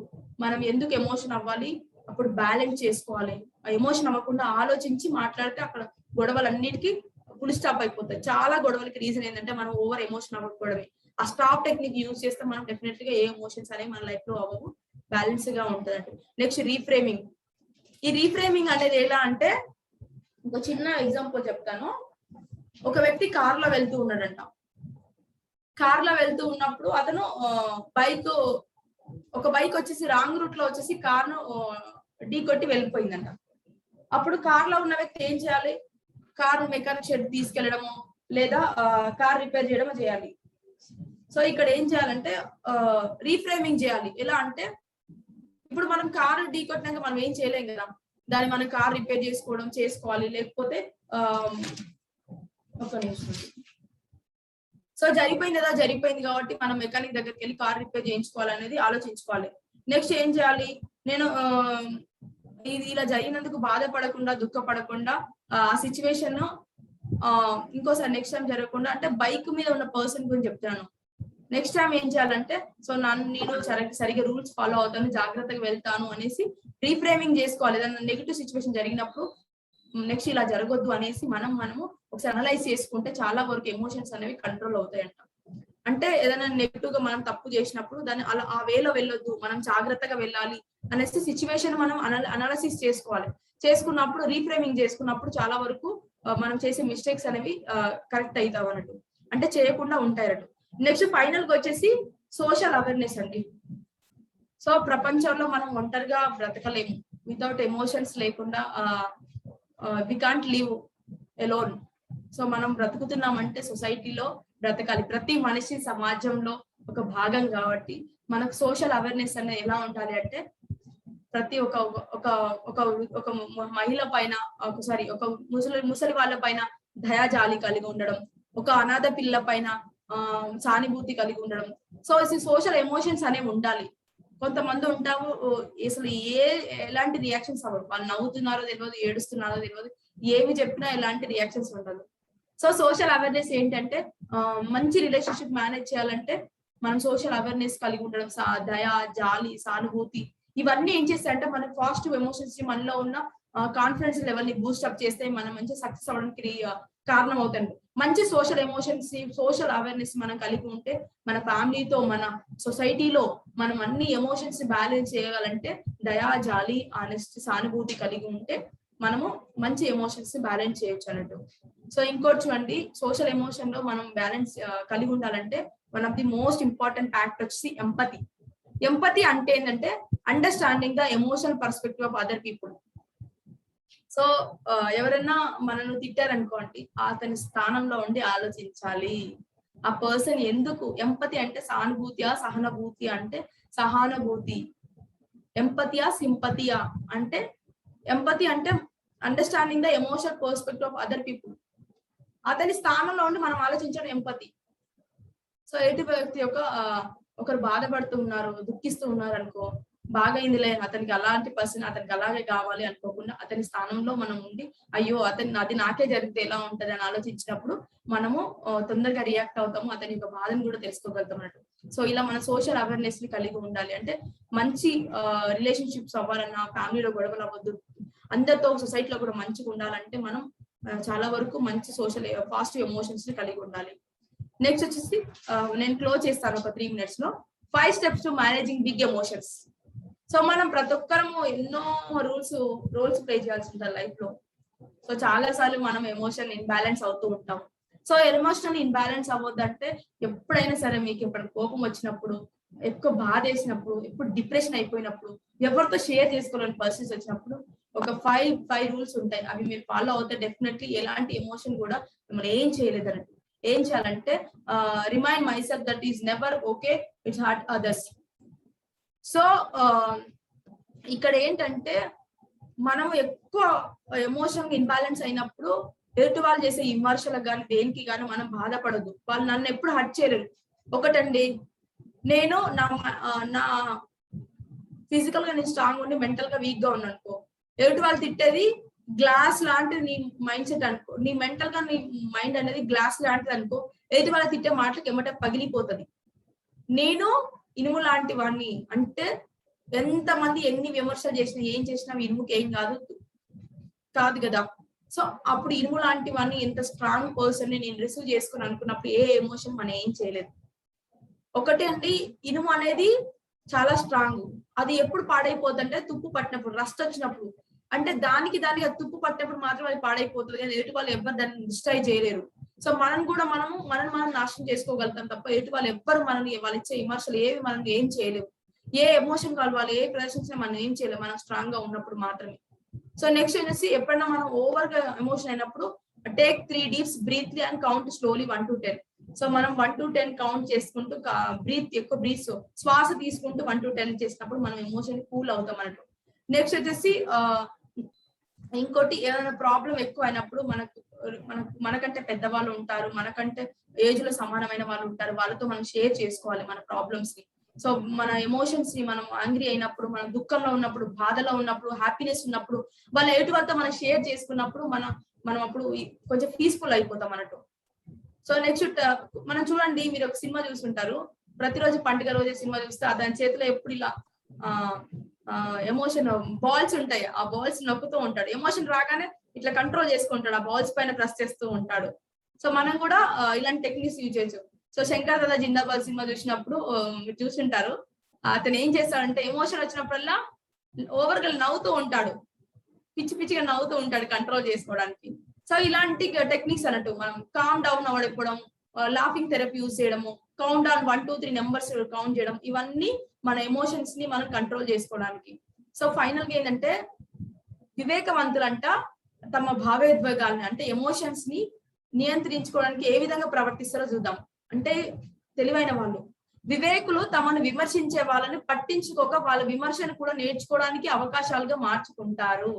మనం ఎందుకు ఎమోషన్ అవ్వాలి, అప్పుడు బ్యాలెన్స్ చేసుకోవాలి. ఆ ఎమోషన్ అవ్వకుండా ఆలోచించి మాట్లాడితే అక్కడ గొడవలన్నిటికీ ఫుల్ స్టాప్ అయిపోతాయి. చాలా గొడవలకి రీజన్ ఏంటంటే మనం ఓవర్ ఎమోషన్ అవ్వకపోవడమే. ఆ స్టాప్ టెక్నిక్ యూజ్ చేస్తే మనం డెఫినెట్ గా ఏ ఎమోషన్స్ అనేవి మన లైఫ్ లో అవ్వవు, బ్యాలెన్స్ గా ఉంటదండి. Next reframing. ఈ రీఫ్రేమింగ్ అనేది ఎలా అంటే, ఒక చిన్న ఎగ్జాంపుల్ చెప్తాను. ఒక వ్యక్తి కార్ లో వెళ్తూ ఉన్నాడంట. కార్ లో వెళ్తూ ఉన్నప్పుడు అతను ఒక బైక్ వచ్చేసి రాంగ్ రూట్ లో వచ్చేసి కార్ ను ఢీ కొట్టి వెళ్ళిపోయిందంట. అప్పుడు కార్ లో ఉన్న వ్యక్తి ఏం చేయాలి, కార్ మెకానిక్ షెడ్ తీసుకెళ్లడమో లేదా కార్ రిపేర్ చేయడమో చేయాలి. సో ఇక్కడ ఏం చేయాలంటే రీఫ్రేమింగ్ చేయాలి. ఎలా అంటే, ఇప్పుడు మనం కారు ఢీ కొట్టినాక మనం ఏం చేయలేం కదా, దాన్ని మనం కార్ రిపేర్ చేసుకోవాలి. లేకపోతే ఒక నిమిషం. సో జరిగిపోయింది కాబట్టి మనం మెకానిక్ దగ్గరికి వెళ్ళి కార్ రిపేర్ చేయించుకోవాలనేది ఆలోచించుకోవాలి. నెక్స్ట్ ఏం చేయాలి, నేను ఇది ఇలా జరిగినందుకు బాధపడకుండా, దుఃఖపడకుండా ఆ సిచ్యువేషన్ ఇంకోసారి నెక్స్ట్ టైం జరగకుండా, అంటే బైక్ మీద ఉన్న పర్సన్ గురించి చెప్తాను. నెక్స్ట్ టైం ఏం చేయాలంటే సో నేను సరిగ్గా రూల్స్ ఫాలో అవుతాను, జాగ్రత్తగా వెళ్తాను అనేసి రీఫ్రేమింగ్ చేసుకోవాలి. ఏదైనా నెగిటివ్ సిచ్యువేషన్ జరిగినప్పుడు నెక్స్ట్ ఇలా జరగొద్దు అనేసి మనము ఒకసారి అనలైజ్ చేసుకుంటే చాలా వరకు ఎమోషన్స్ అనేవి కంట్రోల్ అవుతాయంట. అంటే ఏదైనా నెగిటివ్ గా మనం తప్పు చేసినప్పుడు దాన్ని అలా ఆ వేలో వెళ్ళొద్దు, మనం జాగ్రత్తగా వెళ్ళాలి అనేసి సిచ్యువేషన్ మనం అనాలసిస్ చేసుకోవాలి. చేసుకున్నప్పుడు రీఫ్రేమింగ్ చేసుకున్నప్పుడు చాలా వరకు మనం చేసే మిస్టేక్స్ అనేవి కరెక్ట్ అవుతావు అన్నట్టు, అంటే చేయకుండా ఉంటాయన్నట్టు. నెక్స్ట్ ఫైనల్ గా వచ్చేసి సోషల్ అవేర్నెస్ అండి. సో ప్రపంచంలో మనం ఒంటరిగా బ్రతకలేము, వితౌట్ ఎమోషన్స్ లేకుండా we can't live alone. So మనం బ్రతుకుతున్నామంటే సొసైటీలో బ్రతకాలి, ప్రతి మనిషి సమాజంలో ఒక భాగం కాబట్టి మనకు సోషల్ అవేర్నెస్ అనేది ఎలా ఉండాలి అంటే ప్రతి ఒక ఒక ఒక ఒక మహిళ పైన ఒక ముసలి వాళ్ళ పైన దయాజాలి కలిగి ఉండడం, ఒక అనాథ పిల్ల పైన సానుభూతి కలిగి ఉండడం. సో సోషల్ ఎమోషన్స్ అనేవి ఉండాలి. కొంతమంది ఉంటాము అసలు ఎలాంటి రియాక్షన్స్ అవ్వరు, వాళ్ళు నవ్వుతున్నారో తెలియదు, ఏడుస్తున్నారో తెలియదు, ఏమి చెప్పినా ఎలాంటి రియాక్షన్స్ ఉండదు. సో సోషల్ అవేర్నెస్ ఏంటంటే మంచి రిలేషన్షిప్ మేనేజ్ చేయాలంటే మనం సోషల్ అవేర్నెస్ కలిగి ఉండడం, దయ, జాలి, సానుభూతి ఇవన్నీ ఏం చేస్తాయంటే మన పాజిటివ్ ఎమోషన్స్ ని, మనలో ఉన్న కాన్ఫిడెన్స్ లెవెల్ ని బూస్టప్ చేస్తే మనం మంచి సక్సెస్ అవ్వడానికి కారణం అవుతుంది. మంచి సోషల్ ఎమోషన్స్ ని, సోషల్ అవేర్నెస్ మనం కలిగి ఉంటే మన ఫ్యామిలీతో, మన సొసైటీలో మనం అన్ని ఎమోషన్స్ ని బ్యాలెన్స్ చేయగలంటే దయా, జాలి, ఆనెస్ట్, సానుభూతి కలిగి ఉంటే మనము మంచి ఎమోషన్స్ ని బ్యాలెన్స్ చేయొచ్చు అన్నట్టు. సో ఇంకోటి చూడండి, సోషల్ ఎమోషన్ లో మనం బ్యాలెన్స్ కలిగి ఉండాలంటే one of the most important factor వచ్చి ఎంపతి. ఎంపతి అంటే ఏంటంటే understanding the emotional perspective of other people. So ఎవరైనా మనల్ని తిట్టారనుకోండి, అతని స్థానంలో ఉండి ఆలోచించాలి. ఆ పర్సన్ ఎందుకు, ఎంపతి అంటే సానుభూతియా, సహానుభూతి అంటే సహానుభూతి, ఎంపతియా, సింపతియా అంటే ఎంపతి అంటే understanding the emotional perspective of other people. అతని స్థానంలో ఉండి మనం ఆలోచించడం ఎంపతి. సో ఎటు వ్యక్తి యొక్క ఒకరు బాధపడుతూ ఉన్నారు, దుఃఖిస్తూ ఉన్నారు అనుకో, బాగా అయిందిలే, అతనికి అలాంటి పర్సన్ అతనికి అలాగే కావాలి అనుకోకుండా అతని స్థానంలో మనం ఉండి అయ్యో అది నాకే జరిగితే ఎలా ఉంటది అని ఆలోచించినప్పుడు మనము తొందరగా రియాక్ట్ అవుతాము, అతని యొక్క బాధను కూడా తెలుసుకోగలుగుతాం అన్నట్టు. సో ఇలా మన సోషల్ అవేర్నెస్ ని కలిగి ఉండాలి అంటే మంచి రిలేషన్షిప్స్ అవ్వాలన్నా, ఫ్యామిలీలో గొడవలు అవ్వద్దు, అందరితో సొసైటీలో కూడా మంచిగా ఉండాలంటే మనం చాలా వరకు మంచి సోషల్ పాజిటివ్ ఎమోషన్స్ ని కలిగి ఉండాలి. నెక్స్ట్ వచ్చేసి నేను క్లోజ్ చేస్తాను ఒక 3 minutes లో 5 steps to managing big emotions. So మనం ప్రతి ఒక్కరము ఎన్నో రోల్స్ ప్లే చేయాల్సి ఉంటుంది లైఫ్ లో. సో చాలా సార్లు మనం ఎమోషన్ ఇన్బ్యాలెన్స్ అవుతూ ఉంటాం. సో ఎమోషనల్ ఇన్బ్యాలెన్స్ అవ్వద్దంటే ఎప్పుడైనా సరే మీకు ఎప్పుడు కోపం వచ్చినప్పుడు, ఎక్కువ బాధ వేసినప్పుడు, ఎప్పుడు డిప్రెషన్ అయిపోయినప్పుడు, ఎవరితో షేర్ చేసుకోవాలని పరిస్థితి వచ్చినప్పుడు ఒక 5 రూల్స్ ఉంటాయి. అవి మీరు ఫాలో అవుతే డెఫినెట్లీ ఎలాంటి ఎమోషన్ కూడా మిమ్మల్ని ఏం చేయలేదన్నట్టు. ఏం చేయాలంటే remind myself that is never okay it's hurt others. So ఇక్కడ ఏంటంటే మనం ఎక్కువ ఎమోషన్ ఇన్బ్యాలెన్స్ అయినప్పుడు ఎదుటి వాళ్ళు చేసే విమర్శలకు కానీ దేనికి కానీ మనం బాధపడదు. వాళ్ళు నన్ను ఎప్పుడు హర్ట్ చేయలేరు. ఒకటండి, నేను నా ఫిజికల్ గా నేను స్ట్రాంగ్ ఉండి మెంటల్ గా వీక్ గా ఉన్నాను అనుకో, ఎదుటి వాళ్ళు తిట్టేది గ్లాస్ లాంటిది నీ మైండ్ సెట్ అనుకో, నీ మెంటల్ గా నీ మైండ్ అనేది గ్లాస్ లాంటిది అనుకో, ఎదుటి వాళ్ళ తిట్టే మాటలకు ఏమంటే పగిలిపోతుంది. నేను ఇనుము లాంటి వాడిని అంటే ఎంతమంది ఎన్ని విమర్శలు చేసినా ఏం చేసినా ఇనుముకి ఏం కాదు కదా. సో అప్పుడు ఇనుము లాంటి వాడిని, ఎంత స్ట్రాంగ్ పర్సన్ ని నేను రిసీవ్ చేసుకుని అనుకున్నప్పుడు ఏ ఎమోషన్ మనం ఏం చేయలేదు. ఒకటి అండి, ఇనుము అనేది చాలా స్ట్రాంగ్. అది ఎప్పుడు పాడైపోతుంది అంటే తుప్పు పట్టినప్పుడు, రస్ట్ వచ్చినప్పుడు, అంటే దానికి తుప్పు పట్టినప్పుడు మాత్రం అది పాడైపోతుంది. కానీ ఎదుటి వాళ్ళు ఎవరు దాన్ని డిస్ట్రాయ్ చేయలేరు. సో మనం నాశనం చేసుకోగలుగుతాం తప్ప ఎదుటి వాళ్ళు ఎవ్వరు మనల్ని, వాళ్ళు ఇచ్చే విమర్శలు ఏవి మనం ఏం చేయలేవు. ఏ ఎమోషన్ కావాలి, వాళ్ళు ఏ ప్రదర్శించినా మనం ఏం చేయలేము, మనం స్ట్రాంగ్ గా ఉన్నప్పుడు మాత్రమే. సో నెక్స్ట్ వచ్చేసి ఎప్పుడైనా మనం ఓవర్ గా ఎమోషన్ అయినప్పుడు take 3 deep breaths and count slowly 1 to 10. So మనం 1 to 10 కౌంట్ చేసుకుంటూ ఎక్కువ శ్వాస తీసుకుంటూ 1 to 10 చేసినప్పుడు మనం ఎమోషన్ కూల్ అవుతాం అన్నట్టు. నెక్స్ట్ వచ్చేసి ఇంకోటి, ఏదైనా ప్రాబ్లం ఎక్కువ అయినప్పుడు మనకంటే పెద్దవాళ్ళు ఉంటారు, మనకంటే ఏజ్ లో సమానమైన వాళ్ళు ఉంటారు, వాళ్ళతో మనం షేర్ చేసుకోవాలి మన ప్రాబ్లమ్స్ ని. సో మన ఎమోషన్స్ ని మనం యాంగ్రీ అయినప్పుడు, మనం దుఃఖంలో ఉన్నప్పుడు, బాధలో ఉన్నప్పుడు, హ్యాపీనెస్ ఉన్నప్పుడు వాళ్ళ ఎదుటి వాళ్ళతో మనం షేర్ చేసుకున్నప్పుడు మనం అప్పుడు కొంచెం పీస్ఫుల్ అయిపోతాం అన్నట్టు. సో నెక్స్ట్ మనం చూడండి, మీరు ఒక సినిమా చూస్తుంటారు, ప్రతిరోజు పండుగ రోజు సినిమా చూస్తే దాని చేతిలో ఎప్పుడు ఇలా ఎమోషన్ బాల్స్ ఉంటాయి, ఆ బాల్స్ నొక్కుతూ ఉంటాడు. ఎమోషన్ రాగానే ఇట్లా కంట్రోల్ చేసుకుంటాడు, ఆ బాల్స్ పైన ప్రెస్ చేస్తూ ఉంటాడు. సో మనం కూడా ఇలాంటి టెక్నిక్స్ యూజ్ చేయొచ్చు. సో శంకర్ దాదా జిందాబాద్ సినిమా చూసినప్పుడు మీరు చూసింటారు, అతను ఏం చేస్తాడంటే ఎమోషన్ వచ్చినప్పుడల్లా ఓవర్ గా నవ్వుతూ ఉంటాడు, పిచ్చి పిచ్చిగా నవ్వుతూ ఉంటాడు కంట్రోల్ చేసుకోవడానికి. సో ఇలాంటి టెక్నిక్స్ అన్నట్టు మనం కామ్ డౌన్ అవ్వడం, లాఫింగ్ థెరపీ యూజ్ చేయడము, కౌంట్ డౌన్ 1 2 3 నెంబర్స్ కౌంట్ చేయడం, ఇవన్నీ మన ఎమోషన్స్ ని మనం కంట్రోల్ చేసుకోవడానికి. సో ఫైనల్ గా ఏంటంటే వివేకవంతులంట తమ భావోద్వేగాల్ని అంటే ఎమోషన్స్ ని నియంత్రించుకోవడానికి ఏ విధంగా ప్రవర్తిస్తారో చూద్దాం. అంటే తెలివైన వాళ్ళు, వివేకులు తమను విమర్శించే వాళ్ళని పట్టించుకోక వాళ్ళ విమర్శను కూడా నేర్చుకోవడానికి అవకాశాలుగా మార్చుకుంటారు.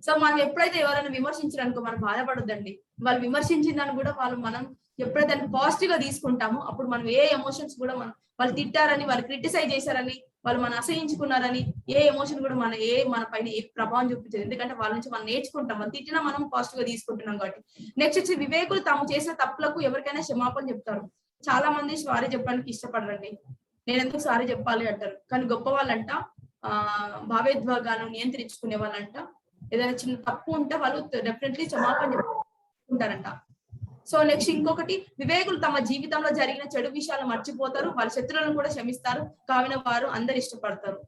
సో మనం ఎప్పుడైతే ఎవరైనా విమర్శించడానికో మనం బాధపడొద్దండి. వాళ్ళు విమర్శించిందని కూడా మనం ఎప్పుడైతే పాజిటివ్ గా తీసుకుంటామో అప్పుడు మనం ఏ ఎమోషన్స్ కూడా వాళ్ళు తిట్టారని, వాళ్ళు క్రిటిసైజ్ చేశారని, వాళ్ళు మనం అసహించుకున్నారని ఏ ఎమోషన్ కూడా మన పైన ఏ ప్రభావం చూపించదు. ఎందుకంటే వాళ్ళ నుంచి మనం నేర్చుకుంటాం, వాళ్ళు తిట్టినా మనం పాజిటివ్ గా తీసుకుంటున్నాం కాబట్టి. నెక్స్ట్ వచ్చి వివేకులు తాము చేసిన తప్పులకు ఎవరికైనా క్షమాపణ చెప్తారు. చాలా మంది సారీ చెప్పడానికి ఇష్టపడరండి, నేను ఎందుకు సారీ చెప్పాలి అంటారు. కానీ గొప్ప వాళ్ళంట భావోద్వేగాలను నియంత్రించుకునే వాళ్ళంట ఏదైనా చిన్న తప్పు ఉంటే వాళ్ళు డెఫినెట్లీ క్షమాపణ చెప్పుకుంటారంట. సో నెక్స్ట్ ఇంకొకటి, వివేకులు తమ జీవితంలో జరిగిన చెడు విషయాలు మర్చిపోతారు, వాళ్ళ శత్రువులను కూడా క్షమిస్తారు, కావిన వారు అందరు ఇష్టపడతారు.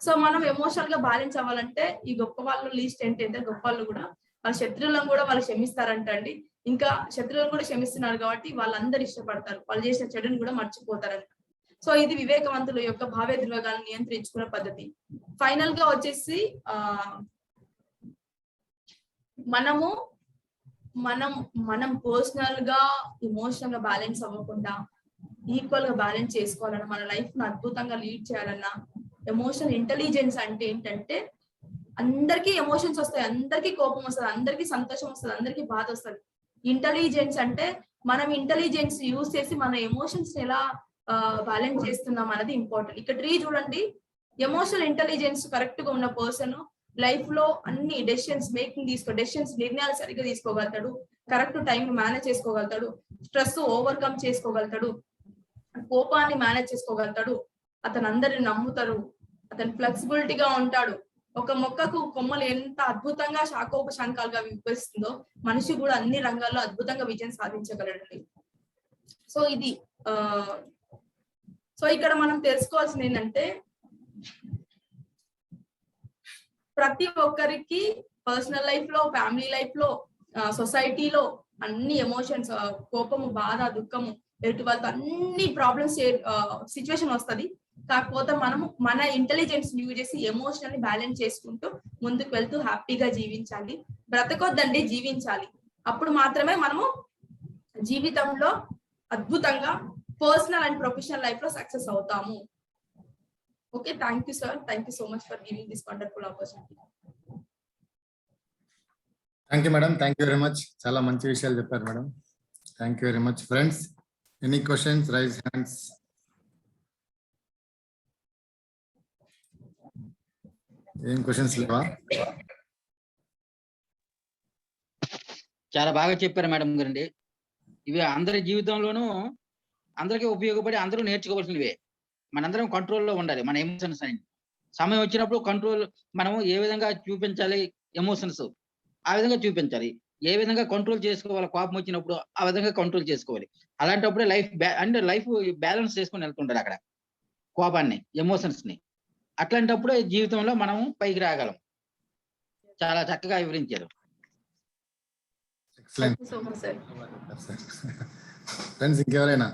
సో మనం ఎమోషనల్ గా బ్యాలెన్స్ అవ్వాలంటే ఈ గొప్ప వాళ్ళు లీస్ట్ ఏంటంటే గొప్ప వాళ్ళు కూడా వాళ్ళ శత్రువులను కూడా వాళ్ళు క్షమిస్తారంట అండి. ఇంకా శత్రువులను కూడా క్షమిస్తున్నారు కాబట్టి వాళ్ళందరూ ఇష్టపడతారు, వాళ్ళు చేసిన చెడుని కూడా మర్చిపోతారంట. సో ఇది వివేకవంతుల యొక్క భావోద్వేగాలను నియంత్రించుకునే పద్ధతి. ఫైనల్ గా వచ్చేసి మనం పర్సనల్ గా ఎమోషనల్ గా బ్యాలెన్స్ అవ్వకుండా ఈక్వల్ గా బ్యాలెన్స్ చేసుకోవాలన్నా, మన లైఫ్ ను అద్భుతంగా లీడ్ చేయాలన్నా ఎమోషనల్ ఇంటెలిజెన్స్ అంటే ఏంటంటే అందరికీ ఎమోషన్స్ వస్తాయి, అందరికీ కోపం వస్తుంది, అందరికీ సంతోషం వస్తుంది, అందరికీ బాధ వస్తుంది. ఇంటెలిజెన్స్ అంటే మనం ఇంటెలిజెన్స్ యూజ్ చేసి మన ఎమోషన్స్ ఎలా బ్యాలెన్స్ చేస్తున్నాం అనేది ఇంపార్టెంట్. ఇక్కడ చూడండి, ఎమోషనల్ ఇంటెలిజెన్స్ కరెక్ట్ గా ఉన్న పర్సన్ లైఫ్ లో అన్ని డెసిషన్స్ నిర్ణయాలు సరిగ్గా తీసుకోగలుగుతాడు, కరెక్ట్ టైం మేనేజ్ చేసుకోగలుగుతాడు, స్ట్రెస్ ఓవర్కమ్ చేసుకోగలుగుతాడు, కోపాన్ని మేనేజ్ చేసుకోగలుగుతాడు, అతను అందరిని నమ్ముతారు, అతను ఫ్లెక్సిబిలిటీగా ఉంటాడు. ఒక మొక్కకు కొమ్మలు ఎంత అద్భుతంగా శాఖోపశాఖలుగా విభజిస్తుందో మనిషి కూడా అన్ని రంగాల్లో అద్భుతంగా విజయం సాధించగలడండి. సో ఇది సో ఇక్కడ మనం తెలుసుకోవాల్సింది ఏంటంటే ప్రతి ఒక్కరికి పర్సనల్ లైఫ్ లో, ఫ్యామిలీ లైఫ్ లో, సొసైటీలో అన్ని ఎమోషన్స్, కోపము, బాధ, దుఃఖము, ఎదుటి వాళ్ళతో అన్ని ప్రాబ్లమ్స్ సిచ్యువేషన్ వస్తుంది. కాకపోతే మనము మన ఇంటెలిజెన్స్ యూజ్ చేసి ఎమోషనల్ ని బ్యాలెన్స్ చేసుకుంటూ ముందుకు వెళ్తూ హ్యాపీగా జీవించాలి. బ్రతకొద్దండి, జీవించాలి. అప్పుడు మాత్రమే మనము జీవితంలో అద్భుతంగా పర్సనల్ అండ్ ప్రొఫెషనల్ లైఫ్ లో సక్సెస్ అవుతాము. Okay, thank you sir, thank you so much for giving this wonderful opportunity. Thank you madam, thank you very much. చాలా మంచి విషయాలు చెప్పారు మేడం. Thank you very much. Friends, any questions, raise hands. ఏం questions లేవా? చాలా బాగా చెప్పారు మేడం గారండి. ఇవి అందరి జీవితంలోనూ అందరికీ ఉపయోగపడి అందరూ నేర్చుకోవాల్సినవే. మనందరం కంట్రోల్లో ఉండాలి మన ఎమోషన్స్ అని. సమయం వచ్చినప్పుడు కంట్రోల్ మనము ఏ విధంగా చూపించాలి, ఎమోషన్స్ ఆ విధంగా చూపించాలి. ఏ విధంగా కంట్రోల్ చేసుకోవాలి, కోపం వచ్చినప్పుడు ఆ విధంగా కంట్రోల్ చేసుకోవాలి. అలాంటప్పుడే లైఫ్ బ్యాలెన్స్ చేసుకుని వెళ్తుంటారు అక్కడ కోపాన్ని, ఎమోషన్స్ ని. అట్లాంటప్పుడే జీవితంలో మనము పైకి రాగలం. చాలా చక్కగా వివరించారు. ఫ్రెండ్స్, ఇంకెవరైనా?